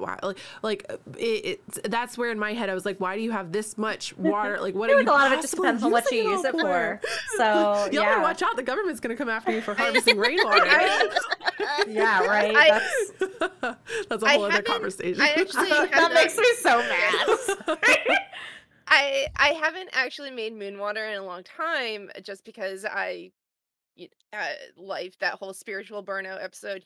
that's where in my head I was like, why do you have this much water? Like what are you? A lot of it just depends on what you use it for. So you better watch out. The government's gonna come after you for harvesting rainwater. Yeah, right. That's a whole other conversation. I actually that makes me so mad. I haven't actually made moon water in a long time, just because life, that whole spiritual burnout episode,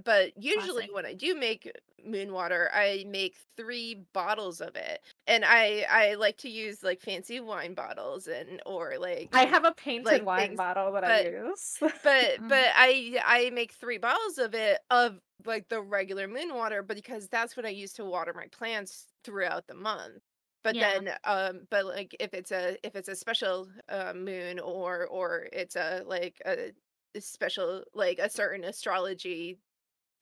but usually when I do make moon water, I make 3 bottles of it, and I like to use like fancy wine bottles or like I have a painted wine bottle that I use. But I make 3 bottles of it of like the regular moon water, but because that's what I use to water my plants throughout the month. But then but like if it's a special moon or it's a special, like a certain astrology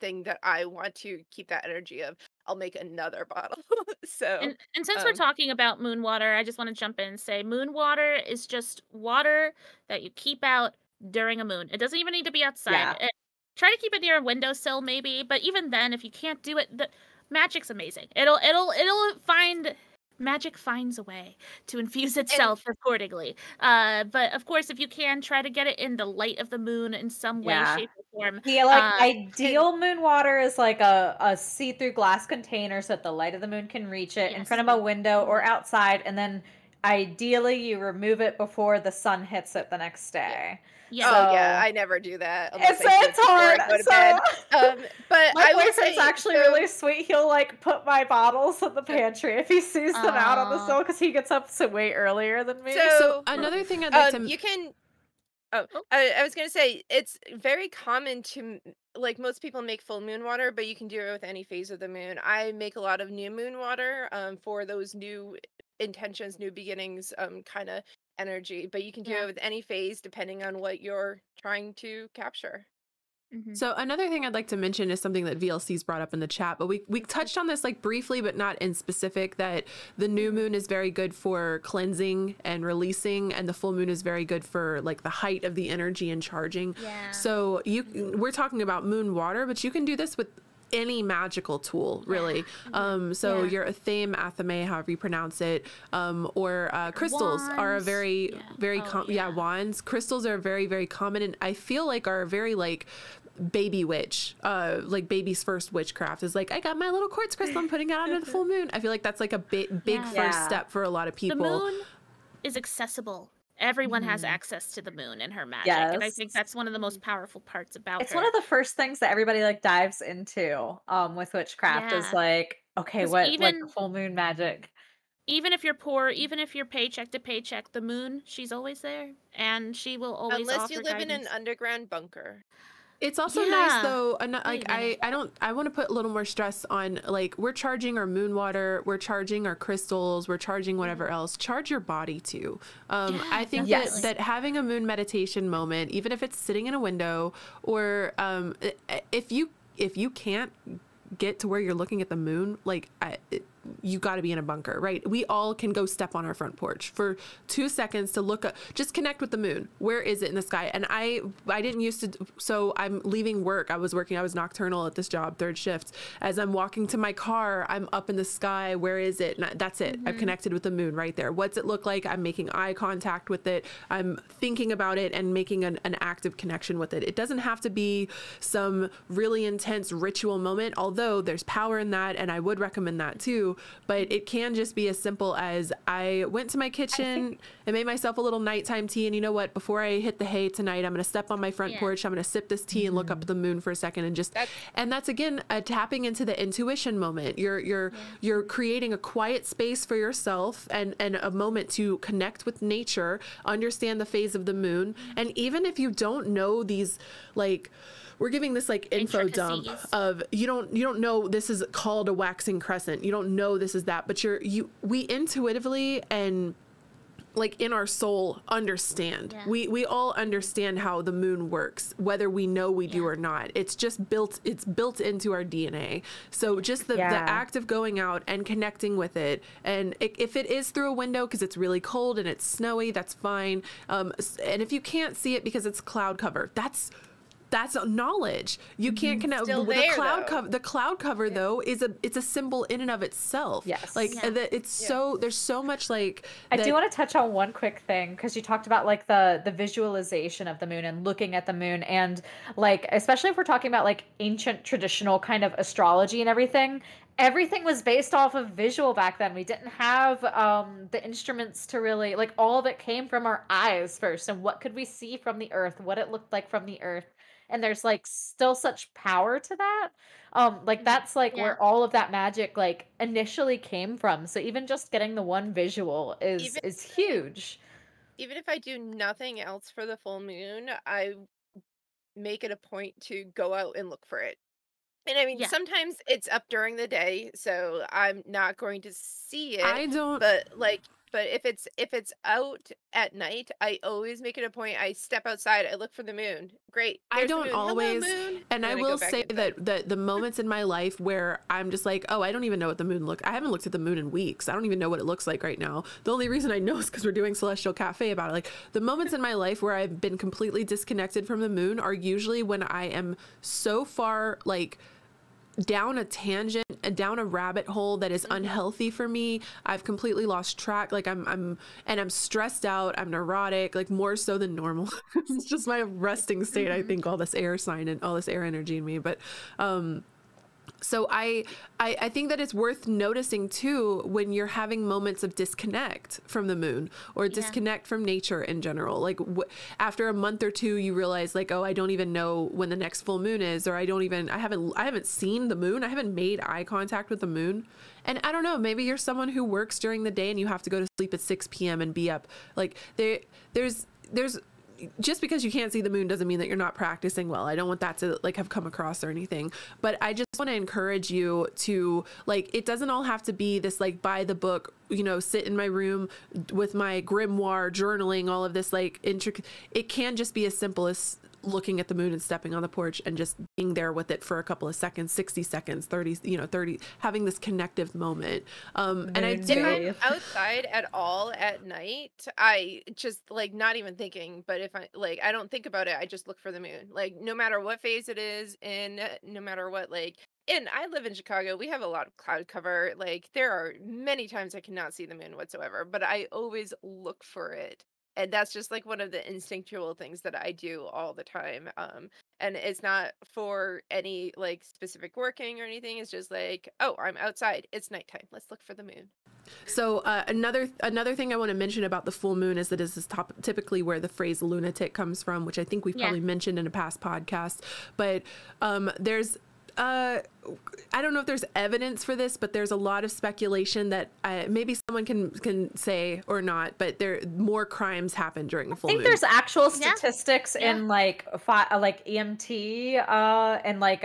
thing that I want to keep that energy of, I'll make another bottle. So and since we're talking about moon water, I just want to jump in and say moon water is just water that you keep out during a moon. It doesn't even need to be outside. Try to keep it near a windowsill maybe, but even then if you can't do it, the magic's amazing. Magic finds a way to infuse itself accordingly. But of course, if you can, try to get it in the light of the moon in some way, shape, or form. Yeah, like ideal moon water is like a see-through glass container so that the light of the moon can reach it in front of a window or outside, and then ideally you remove it before the sun hits it the next day. Yeah. So, I never do that. It's hard. But my boyfriend's actually really sweet. He'll like put my bottles in the pantry if he sees them out on the sill, because he gets up way earlier than me. So another thing I'd like to you can. I was gonna say it's very common to like most people make full moon water, but you can do it with any phase of the moon. I make a lot of new moon water for those new intentions, new beginnings, kind of energy, but you can do it with any phase depending on what you're trying to capture. So another thing I'd like to mention is something that VLC's brought up in the chat, but we touched on this like briefly, but not in specific, that the new moon is very good for cleansing and releasing, and the full moon is very good for like the height of the energy and charging. So we're talking about moon water, but you can do this with any magical tool, really. So your Athame, Athame, however you pronounce it, or crystals wands are a very wands. Crystals are very, very common, and I feel like are very like baby witch, like baby's first witchcraft is like, I got my little quartz crystal, I'm putting it under the full moon. I feel like that's like a big first step for a lot of people. The moon is accessible. Everyone has access to the moon and her magic. And I think that's one of the most powerful parts about it's her. One of the first things that everybody like dives into with witchcraft is like, okay, what like full moon magic. Even if you're poor, even if you're paycheck to paycheck, the moon, she's always there, and she will always unless you live guidance. in an underground bunker. It's also nice though, like I want to put a little more stress on, like, we're charging our moon water, we're charging our crystals, we're charging whatever else. Charge your body too. I think that having a moon meditation moment, even if it's sitting in a window, or if you can't get to where you're looking at the moon, like you got to be in a bunker, right? We all can go step on our front porch for 2 seconds to look up, just connect with the moon. Where is it in the sky? And I didn't used to, so I'm leaving work. I was nocturnal at this job, 3rd shift. As I'm walking to my car, I'm up in the sky. Where is it? And that's it. I've connected with the moon right there. What's it look like? I'm making eye contact with it. I'm thinking about it and making an active connection with it. It doesn't have to be some really intense ritual moment, although there's power in that, and I would recommend that too. But it can just be as simple as I went to my kitchen and made myself a little nighttime tea, and you know what, before I hit the hay tonight, I'm going to step on my front porch, I'm going to sip this tea and look up at the moon for a second, and just and that's again tapping into the intuition moment. You're creating a quiet space for yourself and a moment to connect with nature, understand the phase of the moon. And even if you don't know these like we're giving this like info dump of you don't know this is called a waxing crescent. You don't know this is that, but we intuitively and like in our soul understand. We all understand how the moon works, whether we know we do or not. It's just built into our DNA. So just the act of going out and connecting with it, and if it is through a window because it's really cold and it's snowy, that's fine. And if you can't see it because it's cloud cover, that's knowledge. You can't connect with the cloud cover. The cloud cover though it's a symbol in and of itself. Yes. Like it's so there's so much like I do want to touch on one quick thing because you talked about like the visualization of the moon and looking at the moon, and like especially if we're talking about like ancient traditional kind of astrology and everything was based off of visual back then. We didn't have the instruments to really like, all of it came from our eyes first, and what could we see from the earth, what it looked like from the earth. And there's like still such power to that. Like that's like where all of that magic like initially came from. So even just getting the one visual is huge. Even if I do nothing else for the full moon, I make it a point to go out and look for it. And I mean, sometimes it's up during the day, so I'm not going to see it. But if it's out at night, I always make it a point. I step outside, I look for the moon. Great. I don't always, and I will say that the moments in my life where I'm just like, oh, I don't even know what the moon I haven't looked at the moon in weeks. I don't even know what it looks like right now. The only reason I know is because we're doing Celestial Cafe about it. Like the moments in my life where I've been completely disconnected from the moon are usually when I am so far like down a tangent, down a rabbit hole that is unhealthy for me. I've completely lost track. Like I'm stressed out. I'm neurotic, like more so than normal. It's just my resting state. I think all this air sign and all this air energy in me. But, so I think that it's worth noticing too when you're having moments of disconnect from the moon or disconnect from nature in general. Like after a month or two, you realize like, oh, I don't even know when the next full moon is, or I haven't seen the moon. I haven't made eye contact with the moon. And I don't know, maybe you're someone who works during the day and you have to go to sleep at 6 p.m. and be up. Like there's just because you can't see the moon doesn't mean that you're not practicing well. I don't want that to like have come across or anything, but I just want to encourage you to like, it doesn't all have to be this like by the book, you know, sit in my room with my grimoire journaling, all of this like intricate. It can just be as simple as looking at the moon and stepping on the porch and just being there with it for a couple of seconds, 60 seconds, 30, having this connective moment. And I do if I'm outside at all at night, I just like not even thinking, but if I don't think about it, I just look for the moon. Like no matter what phase it is in, no matter what, like, and I live in Chicago. We have a lot of cloud cover. Like there are many times I cannot see the moon whatsoever, but I always look for it. And that's just like one of the instinctual things that I do all the time. And it's not for any like specific working or anything. It's just like, oh, I'm outside. It's nighttime. Let's look for the moon. So another thing I want to mention about the full moon is that this is typically where the phrase lunatic comes from, which I think we've probably mentioned in a past podcast. But there's I don't know if there's evidence for this, but there's a lot of speculation that maybe someone can say or not, but more crimes happen during the full moon. I think there's actual statistics in like EMT and like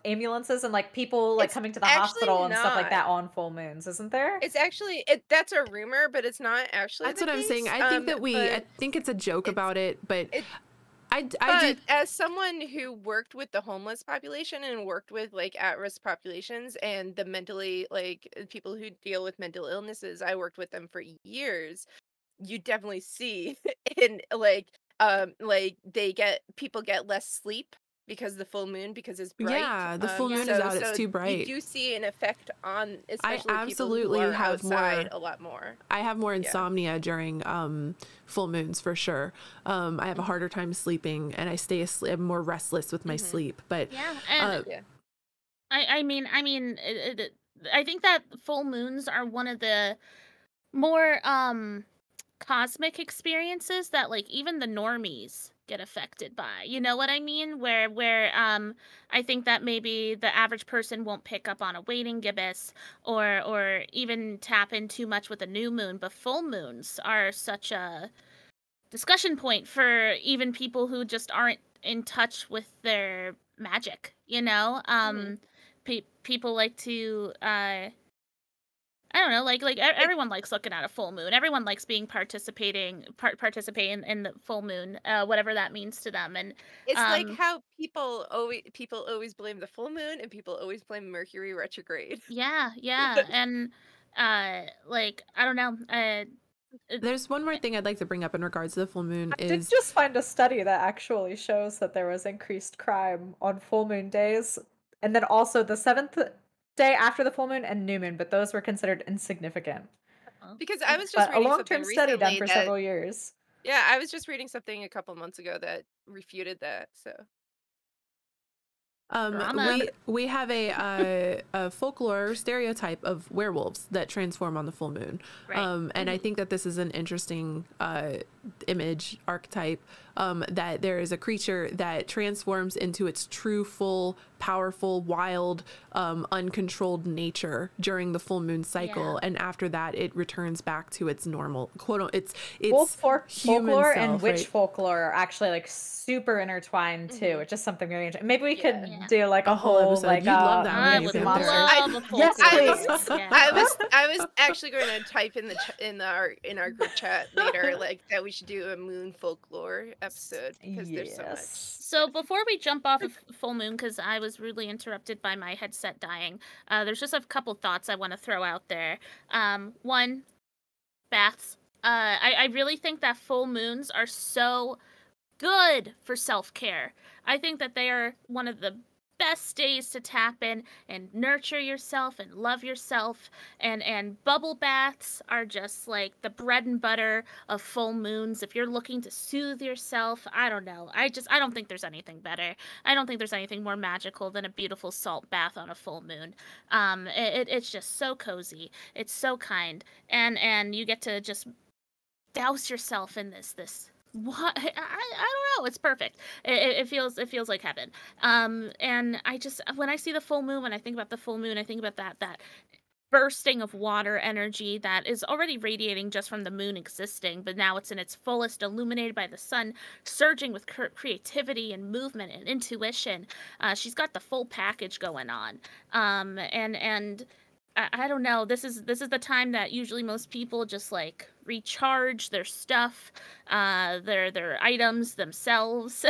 ambulances and like people like coming to the hospital and stuff like that on full moons, isn't there? It's actually that's a rumor, but it's not actually. That's what I'm saying. I think that I think it's a joke about it, but. As someone who worked with the homeless population and worked with like at-risk populations and the mentally like people who deal with mental illnesses, I worked with them for years. You definitely see in people get less sleep because the full moon because it's bright. Yeah, the full moon is out. It's too bright. You do see an effect on especially I absolutely people who are have outside a lot more. I have more insomnia during full moons for sure. I have a harder time sleeping and I stay asleep. I'm more restless with my sleep. But I mean, I think that full moons are one of the more cosmic experiences that like even the normies get affected by, you know what I mean? Where I think that maybe the average person won't pick up on a waning gibbous or even tap in too much with a new moon, but full moons are such a discussion point for even people who just aren't in touch with their magic, you know? People like to I don't know, like everyone likes looking at a full moon. Everyone likes being participating in the full moon, whatever that means to them. And it's like how people always blame the full moon, and people always blame Mercury retrograde. Yeah, and like I don't know. There's one more thing I'd like to bring up in regards to the full moon. I did just find a study that actually shows that there was increased crime on full moon days, and then also the 7th day after the full moon and new moon, but those were considered insignificant. Because I was just reading a long-term study done for several years. Yeah, I was just reading something a couple months ago that refuted that. So we have a folklore stereotype of werewolves that transform on the full moon. Right. And I think that this is an interesting image archetype, that there is a creature that transforms into its true, full, powerful, wild, uncontrolled nature during the full moon cycle. Yeah. And after that, it returns back to its normal it's both folklore and witch folklore are actually like super intertwined too. It's just something really interesting. Maybe we could do like a whole episode. Like love that. I would love a folklore. Yes, please. I was actually going to type in our group chat later, like that we should do a moon folklore episode because there's so much. So before we jump off of full moon, because I was rudely interrupted by my headset dying, there's just a couple thoughts I want to throw out there. One, baths. I really think that full moons are so good for self-care. I think that they are one of the best days to tap in and nurture yourself and love yourself, and bubble baths are just like the bread and butter of full moons. If you're looking to soothe yourself, I don't know, I don't think there's anything better. I don't think there's anything more magical than a beautiful salt bath on a full moon. It's just so cozy, it's so kind, and you get to just douse yourself in this what I don't know, it's perfect. It feels like heaven. And I just, when I see the full moon, when I think about the full moon, I think about that bursting of water energy that is already radiating just from the moon existing, but now it's in its fullest, illuminated by the sun, surging with creativity and movement and intuition. She's got the full package going on. And I don't know, this is the time that usually most people just like recharge their stuff, their items themselves.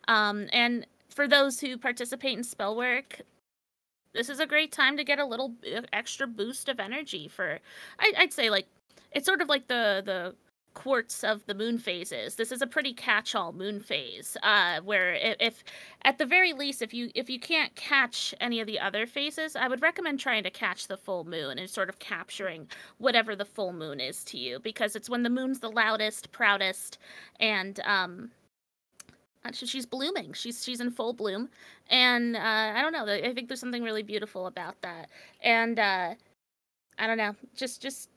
And for those who participate in spell work, this is a great time to get a little extra boost of energy for, I'd say, like, it's sort of like the quartz of the moon phases. This is a pretty catch-all moon phase, where if at the very least, if you can't catch any of the other phases, I would recommend trying to catch the full moon and sort of capturing whatever the full moon is to you, because it's when the moon's the loudest, proudest, and she's blooming. She's in full bloom, and I don't know, I think there's something really beautiful about that. And I don't know, just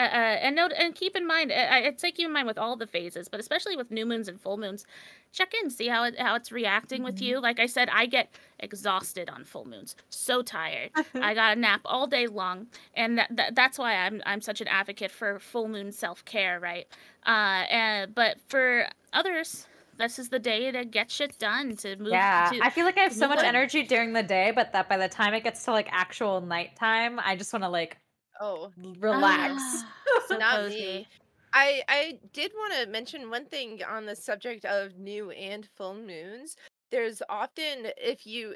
and keep in mind, I'd say keep in mind with all the phases, but especially with new moons and full moons, check in, see how it's reacting with you. Like I said, I get exhausted on full moons, so tired. I got a nap all day long, and that's why I'm such an advocate for full moon self-care, right? But for others, this is the day to get shit done, to move. Yeah, I feel like I have so much energy during the day, but that by the time it gets to like actual nighttime, I just want to like relax. Not me. I did want to mention one thing on the subject of new and full moons. There's often, if you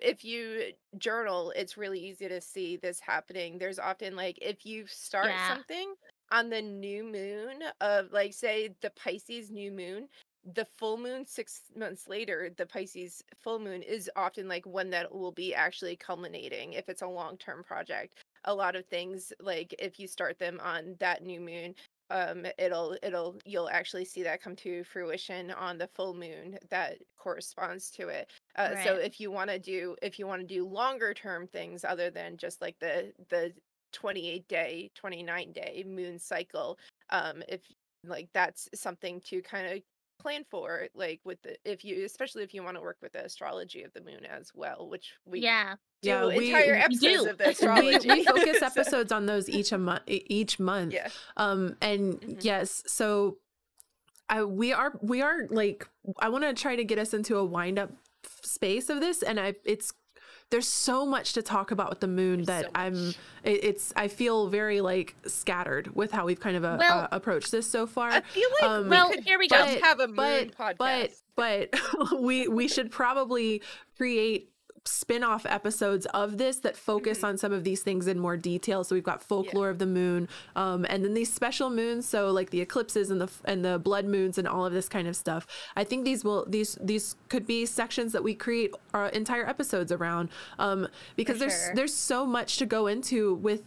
journal, it's really easy to see this happening. There's often, like, if you start something on the new moon of, like, say the Pisces new moon, the full moon 6 months later, the Pisces full moon is often like one that will be actually culminating if it's a long-term project. A lot of things, like if you start them on that new moon, you'll actually see that come to fruition on the full moon that corresponds to it. Right. So if you want to do longer term things other than just like the 28-day, 29-day moon cycle, if like that's something to kind of plan for, like with especially if you want to work with the astrology of the moon as well, which we do entire episodes of the astrology. We focus episodes on those each month. Yeah. And yes, so we are like I want to try to get us into a wind up space of this, and there's so much to talk about with the moon that I feel very like scattered with how we've kind of approached this so far. I feel like here we go. Have a moon podcast. But we should probably create spin-off episodes of this that focus on some of these things in more detail. So we've got folklore of the moon, and then these special moons, so like the eclipses and the blood moons and all of this kind of stuff. I think these could be sections that we create our entire episodes around, because there's so much to go into with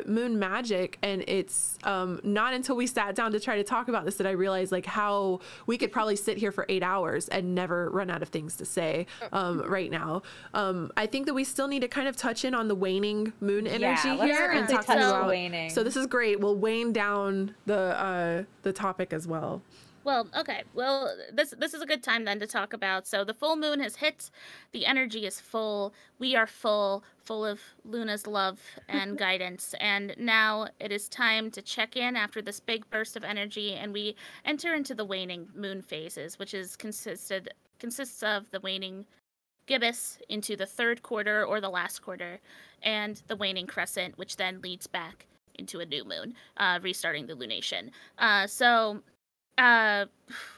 moon magic, and it's not until we sat down to try to talk about this that I realized like how we could probably sit here for 8 hours and never run out of things to say right now. I think that we still need to kind of touch in on the waning moon energy here and talk about waning. So this is great. We'll wane down the topic as well. Well, okay. Well, this is a good time then to talk about. So the full moon has hit. The energy is full. We are full of Luna's love and guidance. And now it is time to check in after this big burst of energy, and we enter into the waning moon phases, which consists of the waning gibbous into the third quarter or the last quarter, and the waning crescent, which then leads back into a new moon, restarting the lunation.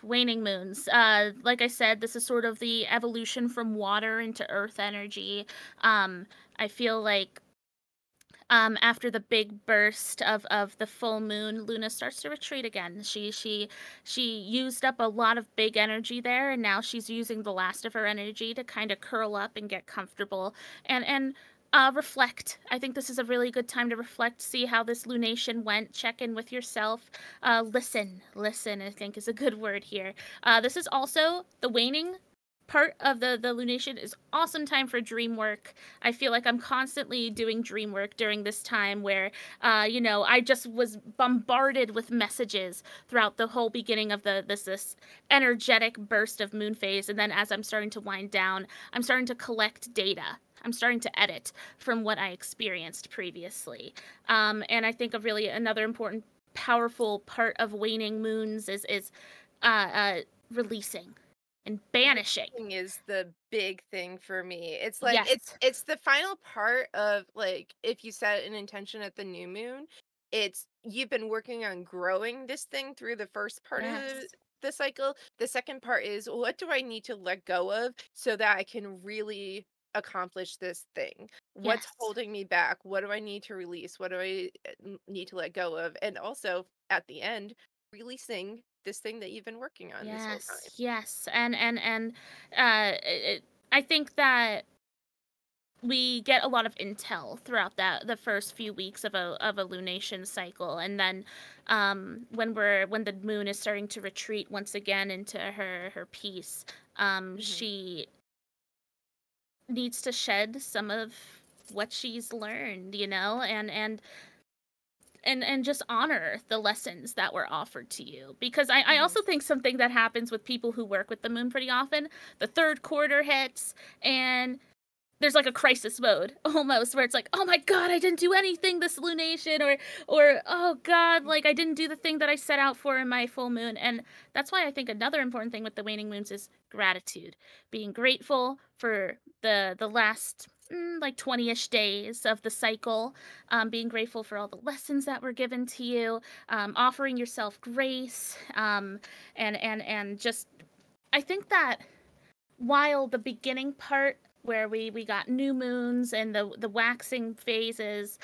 Waning moons. Like I said, this is sort of the evolution from water into earth energy. I feel like after the big burst of the full moon, Luna starts to retreat again. She used up a lot of big energy there, and now she's using the last of her energy to kind of curl up and get comfortable and reflect. I think this is a really good time to reflect, see how this lunation went, check in with yourself, listen, I think is a good word here. This is also the waning part of the lunation is awesome time for dream work. I feel like I'm constantly doing dream work during this time where, I just was bombarded with messages throughout the whole beginning of this energetic burst of moon phase. And then as I'm starting to wind down, I'm starting to collect data. I'm starting to edit from what I experienced previously. And I think another important, powerful part of waning moons is releasing and banishing. Is the big thing for me. It's like it's the final part of, like, if you set an intention at the new moon, you've been working on growing this thing through the first part of the cycle. The second part is, what do I need to let go of so that I can really accomplish this thing? What's holding me back? What do I need to release? What do I need to let go of? And also at the end, releasing this thing that you've been working on this whole time. Yes. And I think that we get a lot of intel throughout the first few weeks of a lunation cycle, and then when the moon is starting to retreat once again into her peace, she needs to shed some of what she's learned, and just honor the lessons that were offered to you. Because I also think something that happens with people who work with the moon pretty often, the third quarter hits and there's like a crisis mode almost, where it's like, oh my God, I didn't do anything this lunation, or oh God, like I didn't do the thing that I set out for in my full moon. And that's why I think another important thing with the waning moons is gratitude, being grateful for the last like 20-ish days of the cycle, being grateful for all the lessons that were given to you, offering yourself grace, and just, I think that while the beginning part where we got new moons and the waxing phases,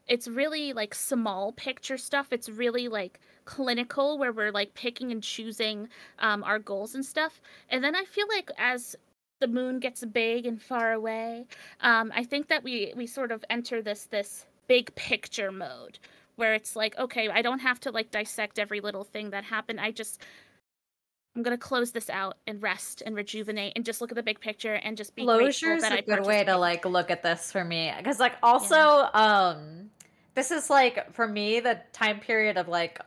it's really like small picture stuff. It's really like clinical, where we're like picking and choosing our goals and stuff. And then I feel like as the moon gets big and far away, I think that we sort of enter this big picture mode, where it's like, okay, I don't have to like dissect every little thing that happened. I'm going to close this out and rest and rejuvenate and just look at the big picture and just be grateful that I participated. Closure is a good way to like look at this for me, because like also this is like for me the time period of like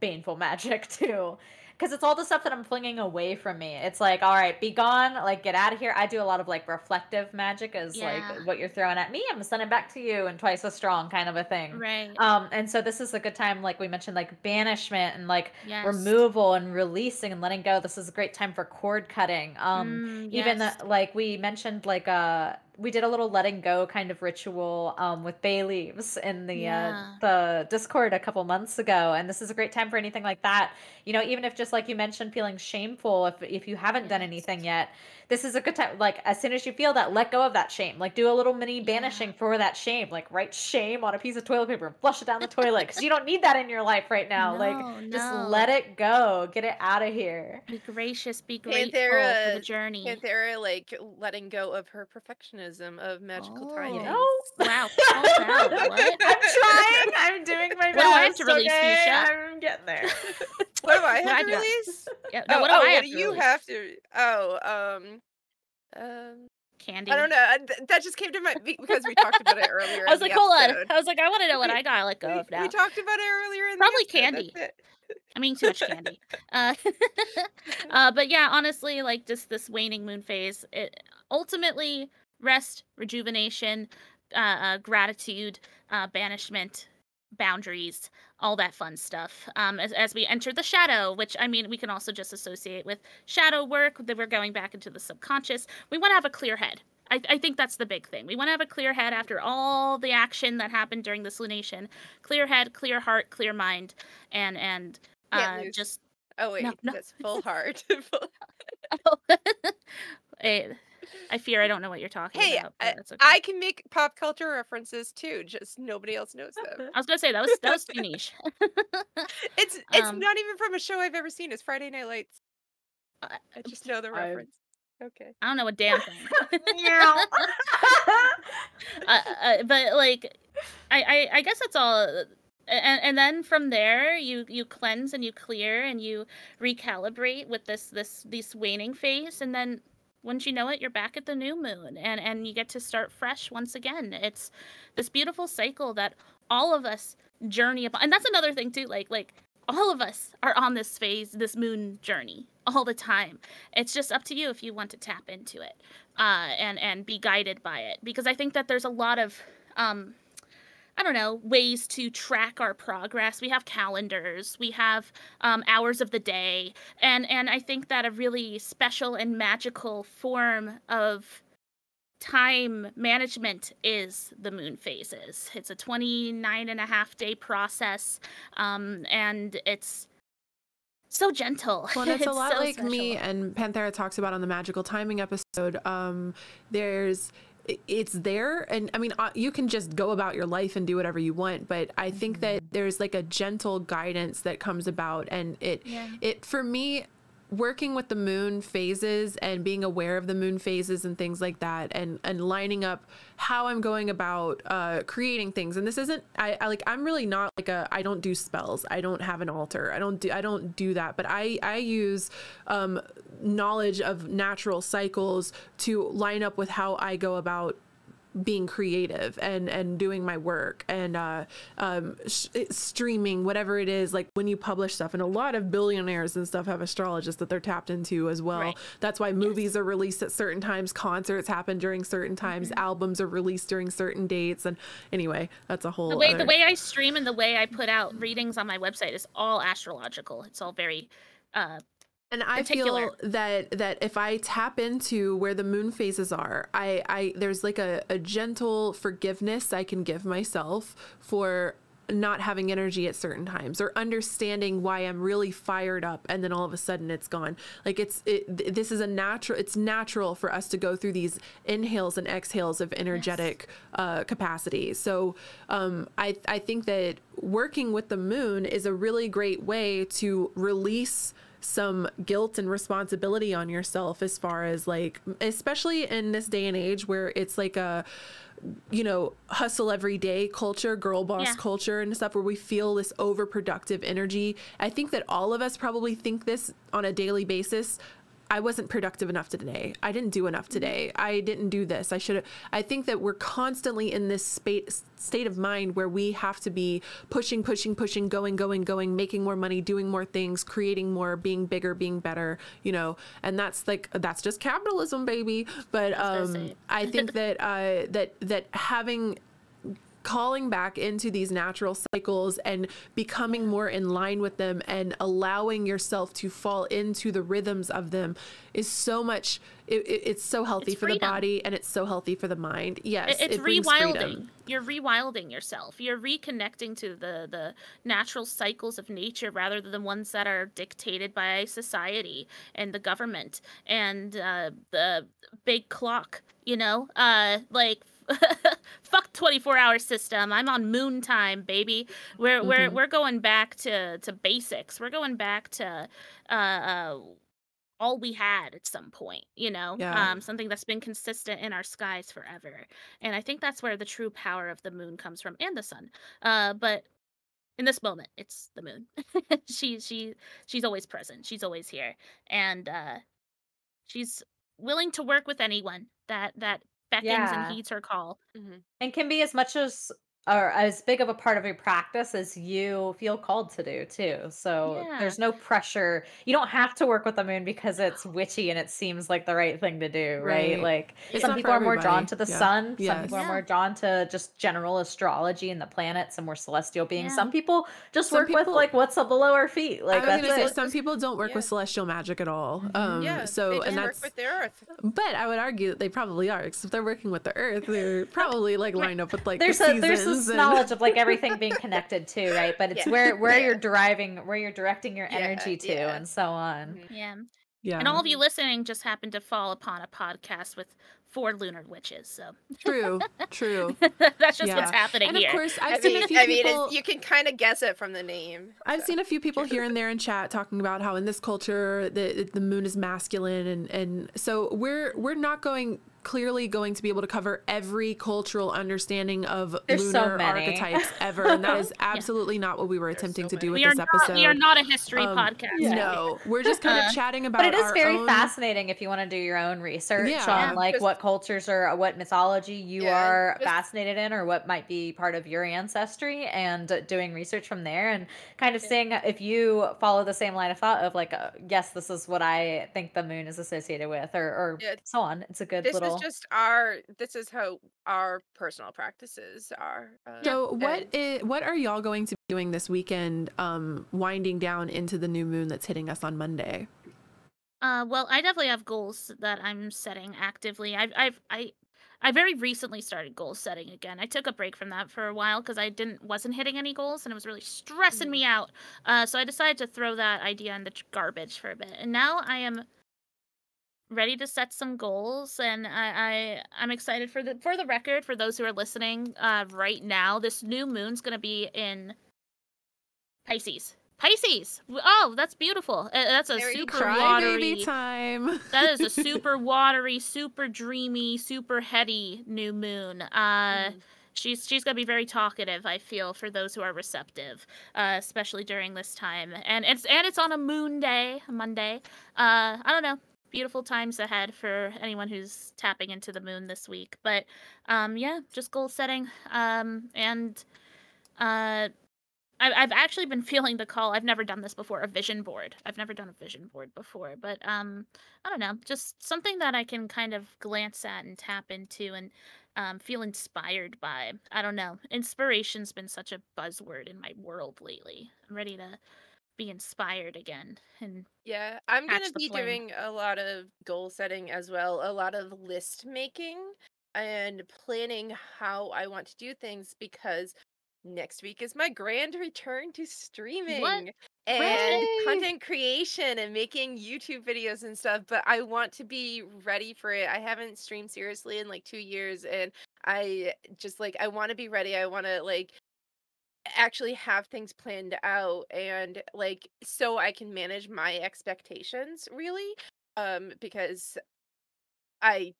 baneful magic too. because it's all the stuff that I'm flinging away from me. It's like, all right, be gone, like get out of here. I do a lot of like reflective magic, as like what you're throwing at me, I'm sending back to you, and twice as strong kind of a thing. Right. And so this is a good time, like we mentioned, like banishment and like removal and releasing and letting go. This is a great time for cord cutting. Even like we mentioned, like we did a little letting go kind of ritual with bay leaves in the Discord a couple months ago, and this is a great time for anything like that. You know, even if just like you mentioned, feeling shameful if you haven't done anything yet, this is a good time. Like as soon as you feel that, let go of that shame. Like do a little mini banishing for that shame. Like write shame on a piece of toilet paper and flush it down the toilet, because you don't need that in your life right now. Just let it go, get it out of here. Be gracious, be grateful for the journey. Panthera, like letting go of her perfectionism of magical timing. Oh, wow. What? I'm trying. I'm doing my best. What do I have to release, Fuchsia? I'm getting there. What do I have to release? Yeah, no, what do I have to you release? have to? Candy. I don't know. That just came to my because we talked about it earlier. I was like, hold on. I was like, I want to know what I gotta let go of now. We talked about it earlier. Probably candy. I mean, too much candy. But yeah, honestly, like just this waning moon phase, it ultimately rest, rejuvenation, gratitude, banishment, boundaries, all that fun stuff. As we enter the shadow, which I mean, we can also just associate with shadow work, that we're going back into the subconscious. We want to have a clear head. I think that's the big thing. We want to have a clear head after all the action that happened during this lunation. Clear head, clear heart, clear mind, and just. Oh wait, no. That's full heart. I fear I don't know what you're talking about. That's okay. I can make pop culture references too, just nobody else knows them. I was gonna say that was too niche. It's not even from a show I've ever seen. It's Friday Night Lights. I just know the reference. Okay. I don't know a damn thing. But like, I guess that's all. And then from there, you cleanse and you clear and you recalibrate with this waning phase, and then once you know it, you're back at the new moon, and you get to start fresh once again. It's this beautiful cycle that all of us journey upon, and that's another thing too. Like all of us are on this phase, this moon journey all the time. It's just up to you if you want to tap into it, and be guided by it. Because I think that there's a lot of I don't know, ways to track our progress. We have calendars, we have hours of the day, and I think that a really special and magical form of time management is the moon phases. It's a 29.5-day process, and it's so gentle. Well, it's a lot so like special. Me and Panthera talks about on the magical timing episode. It's there, and I mean, you can just go about your life and do whatever you want, but I think that there's like a gentle guidance that comes about, and it for me, working with the moon phases and being aware of the moon phases and things like that, and lining up how I'm going about creating things. And this isn't, I'm really not like I don't do spells. I don't have an altar. I don't do that, but I use knowledge of natural cycles to line up with how I go about being creative and doing my work and streaming, whatever it is, like when you publish stuff. And a lot of billionaires and stuff have astrologists that they're tapped into as well. Right. That's why movies are released at certain times, concerts happen during certain times, albums are released during certain dates. And anyway, that's a whole the way I stream and the way I put out readings on my website is all astrological. It's all very and I feel that if I tap into where the moon phases are, I there's like a gentle forgiveness I can give myself for not having energy at certain times, or understanding why I'm really fired up and then all of a sudden it's gone. Like this is it's natural for us to go through these inhales and exhales of energetic capacity. So I think that working with the moon is a really great way to release some guilt and responsibility on yourself, as far as like, especially in this day and age where it's like a, hustle every day culture, girl boss culture and stuff, where we feel this overproductive energy. I think that all of us probably think this on a daily basis. I wasn't productive enough today. I didn't do enough today. I didn't do this. I think that we're constantly in this state of mind where we have to be pushing, going, making more money, doing more things, creating more, being bigger, being better, you know, and that's just capitalism, baby. But I think that that having calling back into these natural cycles and becoming more in line with them and allowing yourself to fall into the rhythms of them is so much, it's so healthy for the body, and it's so healthy for the mind. Yes, it's rewilding. You're rewilding yourself. You're reconnecting to the natural cycles of nature rather than the ones that are dictated by society and the government and the big clock, you know, like fuck 24-hour system. I'm on moon time, baby. We're going back to basics. We're going back to all we had at some point, you know, something that's been consistent in our skies forever. And I think that's where the true power of the moon comes from, and the sun. But in this moment, it's the moon. She's always present. She's always here, and she's willing to work with anyone that beckons and heeds her call. And can be as much as or as big of a part of your practice as you feel called to do too. So there's no pressure. You don't have to work with the moon because it's witchy and it seems like the right thing to do, right? Like some people are more drawn to the sun, some people are more drawn to just general astrology and the planets and more celestial beings. Some people just work with like what's below our feet. Like I was gonna say some people don't work with celestial magic at all. So and that's work with the earth. But I would argue that they probably are, because if they're working with the earth, they're probably like lined up with like there's this knowledge of like everything being connected to, right? But it's where you're directing your energy to, and so on. And all of you listening just happened to fall upon a podcast with 4 lunar witches. So true. That's just what's happening and here. Of course, I've seen a few people. You can kind of guess it from the name. I've seen a few people here and there in chat talking about how in this culture the moon is masculine, and so we're not clearly going to be able to cover every cultural understanding of lunar archetypes ever, and that is absolutely not what we were attempting to do with this episode. We are not a history podcast. No, we're just kind of chatting about. But it is very fascinating if you want to do your own research on like what cultures or what mythology you are fascinated in, or what might be part of your ancestry, and doing research from there, and kind of seeing if you follow the same line of thought of like, yes, this is what I think the moon is associated with, or so on. It's a good little. This is how our personal practices are. So what are y'all going to be doing this weekend, winding down into the new moon that's hitting us on Monday? Well, I definitely have goals that I'm setting actively. I very recently started goal setting again. I took a break from that for a while because I wasn't hitting any goals, and it was really stressing me out. So I decided to throw that idea in the garbage for a bit, and now I am ready to set some goals, and I'm excited for the record, for those who are listening right now. This new moon's gonna be in Pisces. Oh, that's beautiful. That's a super watery baby time. That is a super watery, super dreamy, super heady new moon. She's gonna be very talkative, I feel, for those who are receptive, especially during this time. And it's on a moon day, a Monday. I don't know. Beautiful times ahead for anyone who's tapping into the moon this week. But just goal setting. And I've actually been feeling the call. I've never done this before, a vision board. I've never done a vision board before, but I don't know, just something that I can kind of glance at and tap into and feel inspired by. I don't know. Inspiration's been such a buzzword in my world lately. I'm ready to be inspired again, and I'm gonna be doing a lot of goal setting as well, a lot of list making and planning how I want to do things, because next week is my grand return to streaming and content creation and making YouTube videos and stuff, but I want to be ready for it. I haven't streamed seriously in like 2 years, and I just I want to be ready. I want to actually have things planned out, and so I can manage my expectations, really, because I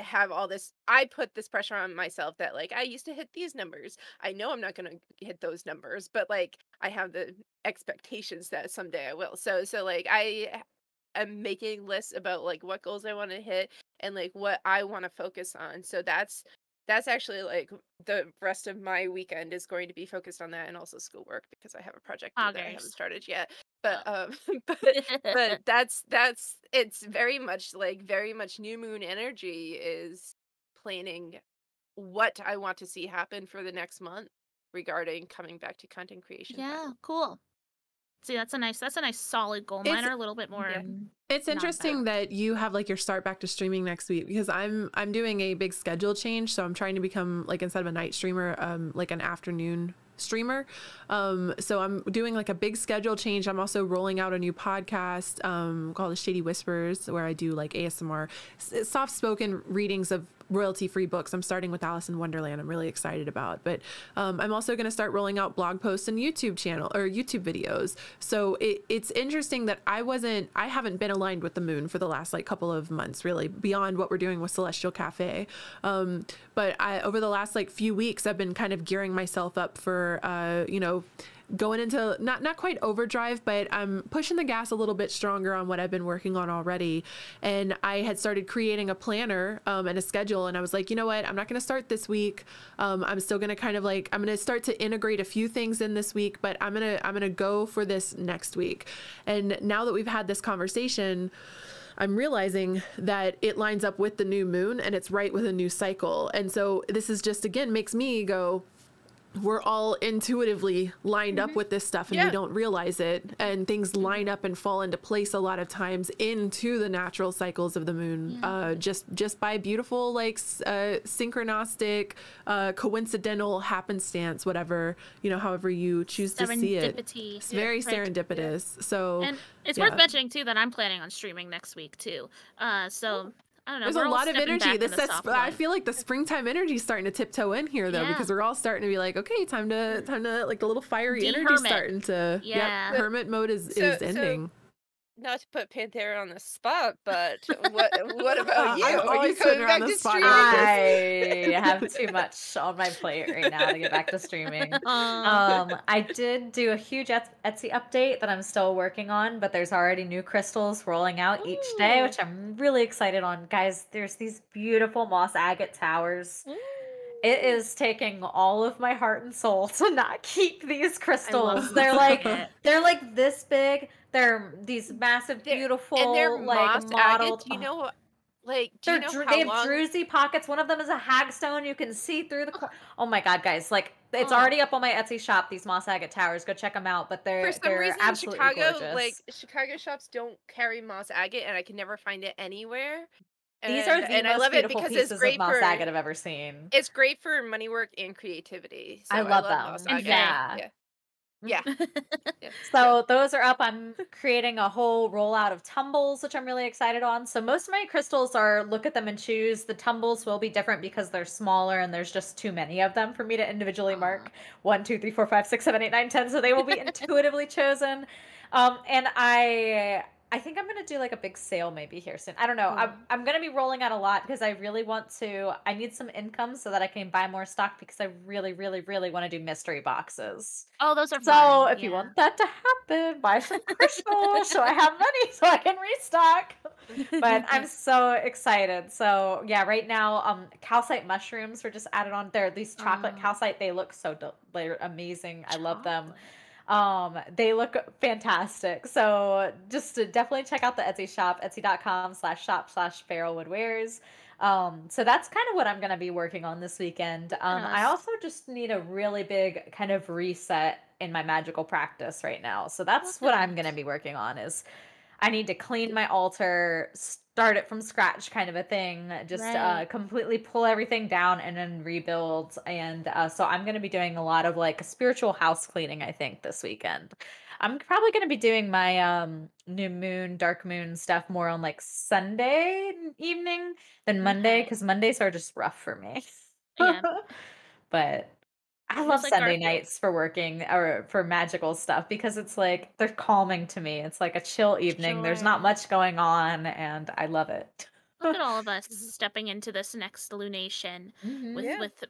have all this. I put this pressure on myself that I used to hit these numbers. I know I'm not going to hit those numbers, but I have the expectations that someday I will. So I am making lists about like what goals I want to hit and like what I want to focus on. So that's actually like the rest of my weekend is going to be focused on that, and also schoolwork because I have a project due that I haven't started yet. But but that's it's very much new moon energy is planning what I want to see happen for the next month regarding coming back to content creation. Yeah, cool. See, that's a nice solid goal. Mine are a little bit more. It's interesting that you have like your start back to streaming next week, because I'm doing a big schedule change. So I'm trying to become, like, instead of a night streamer, like an afternoon streamer. So I'm doing like a big schedule change. I'm also rolling out a new podcast called The Shady Whispers, where I do like ASMR, soft spoken readings of royalty-free books. I'm starting with Alice in Wonderland. I'm really excited about, but I'm also going to start rolling out blog posts and YouTube videos. So it's interesting that I haven't been aligned with the moon for the last like couple of months, really, beyond what we're doing with Celestial Cafe. But over the last like few weeks, I've been kind of gearing myself up for, going into not quite overdrive, but I'm pushing the gas a little bit stronger on what I've been working on already. And I had started creating a planner and a schedule, and I was like, you know what, I'm not going to start this week. I'm still going to kind of like, I'm going to start to integrate a few things in this week, but I'm going to go for this next week. And now that we've had this conversation, I'm realizing that it lines up with the new moon and it's right with a new cycle. And so this is just, again, makes me go, we're all intuitively lined up with this stuff, and we don't realize it, and things line up and fall into place a lot of times into the natural cycles of the moon, just by beautiful, like, synchronistic, coincidental happenstance, whatever, however you choose to see it. It's very serendipitous. So, and it's worth mentioning too that I'm planning on streaming next week too. So I don't know. There's a lot of energy. I feel like the springtime energy is starting to tiptoe in here, though, because we're all starting to be like, okay, time to like the little fiery energy starting to. Yeah. Hermit mode is ending. Not to put Panthera on the spot, but what about you? Are you going back to streaming? I have too much on my plate right now to get back to streaming. I did do a huge Etsy update that I'm still working on, but there's already new crystals rolling out each day, which I'm really excited on. Guys, there's these beautiful moss agate towers. It is taking all of my heart and soul to not keep these crystals. They're like this big. They're these massive, beautiful, and they're like modeled. Do you know what? Like, they have druzy pockets. One of them is a hagstone. You can see through the. Oh my god, guys! Like, it's already up on my Etsy shop. These moss agate towers. Go check them out. But they're for some reason, absolutely Chicago, gorgeous. like Chicago shops don't carry moss agate, and I can never find it anywhere. These are the most beautiful pieces of moss agate I've ever seen. It's great for money work and creativity. So I love them. Moss agate. Yeah. So those are up. I'm creating a whole rollout of tumbles, which I'm really excited on. So most of my crystals are look at them and choose. The tumbles will be different because they're smaller and there's just too many of them for me to individually mark 1, 2, 3, 4, 5, 6, 7, 8, 9, 10. So they will be intuitively chosen. And I think I'm gonna do like a big sale maybe here soon. I don't know. I'm gonna be rolling out a lot because I really want to. I need some income so that I can buy more stock because I really, really, really want to do mystery boxes. Oh, those are so fun. If you want that to happen, buy some crystals so I have money so I can restock. But I'm so excited. So yeah, right now, calcite mushrooms were just added on there. These chocolate calcite, they look they're amazing. I love them. They look fantastic. So just to definitely check out the Etsy shop, etsy.com/shop/feralwoodwares. So that's kind of what I'm going to be working on this weekend. I also just need a really big kind of reset in my magical practice right now. So that's what I'm going to be working on is I need to clean my altar, start it from scratch kind of a thing, just completely pull everything down and then rebuild. And so I'm going to be doing a lot of like spiritual house cleaning, I think, this weekend. I'm probably going to be doing my new moon, dark moon stuff more on like Sunday evening than Monday because Mondays are just rough for me. Yeah. But I love Sunday nights for working or for magical stuff because it's like they're calming to me. It's like a chill evening. There's not much going on and I love it. Look at all of us stepping into this next lunation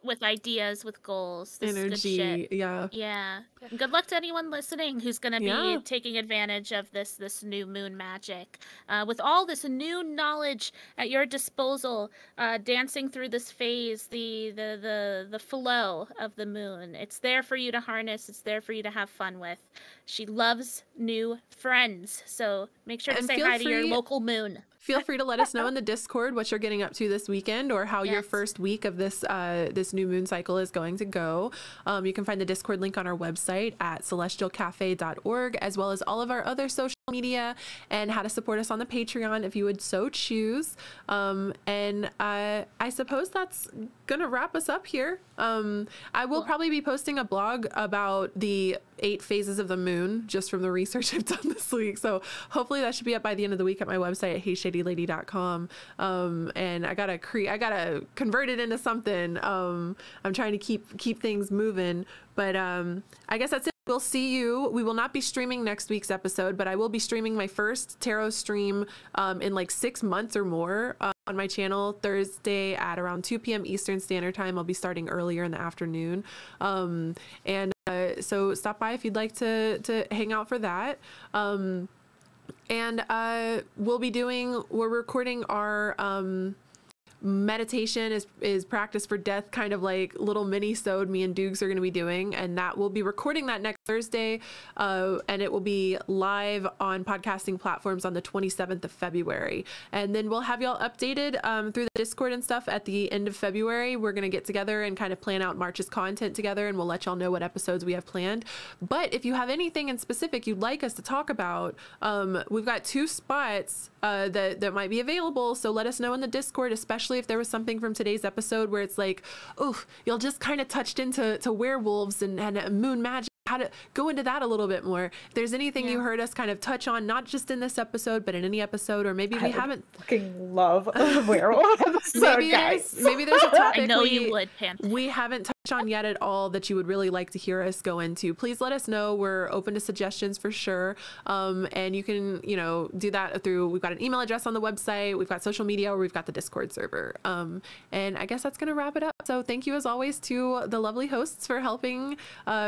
with ideas, with goals. This energy. is good shit. Yeah. Yeah. And good luck to anyone listening who's going to be taking advantage of this new moon magic. With all this new knowledge at your disposal, dancing through this phase, the flow of the moon. It's there for you to harness. It's there for you to have fun with. She loves new friends. So make sure to say hi to your local moon. Feel free to let us know in the Discord what you're getting up to this weekend, or how your first week of this this new moon cycle is going to go. You can find the Discord link on our website at celestialcafe.org, as well as all of our other social media, and how to support us on the Patreon if you would so choose. And I suppose that's gonna wrap us up here. I will probably be posting a blog about the 8 phases of the moon just from the research I've done this week. So hopefully that should be up by the end of the week at my website at heysshadylady.com. And I gotta convert it into something. I'm trying to keep things moving, but I guess that's it. We'll see you. We will not be streaming next week's episode, but I will be streaming my first tarot stream in like 6 months or more on my channel Thursday at around 2 p.m. Eastern Standard Time. I'll be starting earlier in the afternoon. So stop by if you'd like to hang out for that. And we're recording our meditation is practice for death, kind of like little mini-sode me and Dukes are going to be doing, and that we'll be recording that next Thursday, and it will be live on podcasting platforms on the 27th of February, and then we'll have y'all updated through the Discord and stuff at the end of February. We're going to get together and kind of plan out March's content together, and we'll let y'all know what episodes we have planned. But if you have anything in specific you'd like us to talk about, we've got 2 spots that might be available, so let us know in the Discord, especially if there was something from today's episode where it's like, oh, y'all just kind of touched into werewolves and moon magic, how to go into that a little bit more. If there's anything you heard us kind of touch on, not just in this episode, but in any episode, or maybe we haven't. Fucking love a werewolf episode, maybe there's a topic I know you would, Pam. We haven't touched on yet at all that you would really like to hear us go into. Please let us know. We're open to suggestions for sure. And you can, do that through, we've got an email address on the website, we've got social media, or we've got the Discord server. And I guess that's going to wrap it up. So thank you as always to the lovely hosts for helping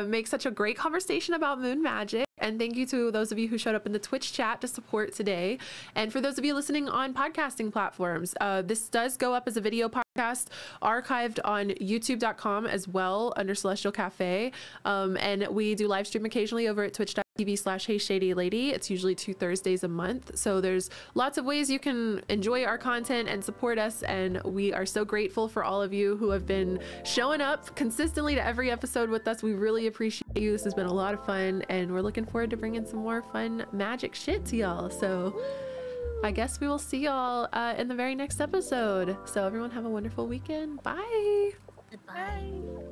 make such a great conversation about moon magic. And thank you to those of you who showed up in the Twitch chat to support today. And for those of you listening on podcasting platforms, this does go up as a video podcast archived on youtube.com as well under Celestial Cafe. And we do live stream occasionally over at twitch.tv/HeyShadyLady. It's usually 2 Thursdays a month. So there's lots of ways you can enjoy our content and support us. And we are so grateful for all of you who have been showing up consistently to every episode with us. We really appreciate you. This has been a lot of fun, and we're looking forward to bringing some more fun magic shit to y'all. So I guess we will see y'all in the very next episode. So everyone have a wonderful weekend. Bye. Goodbye.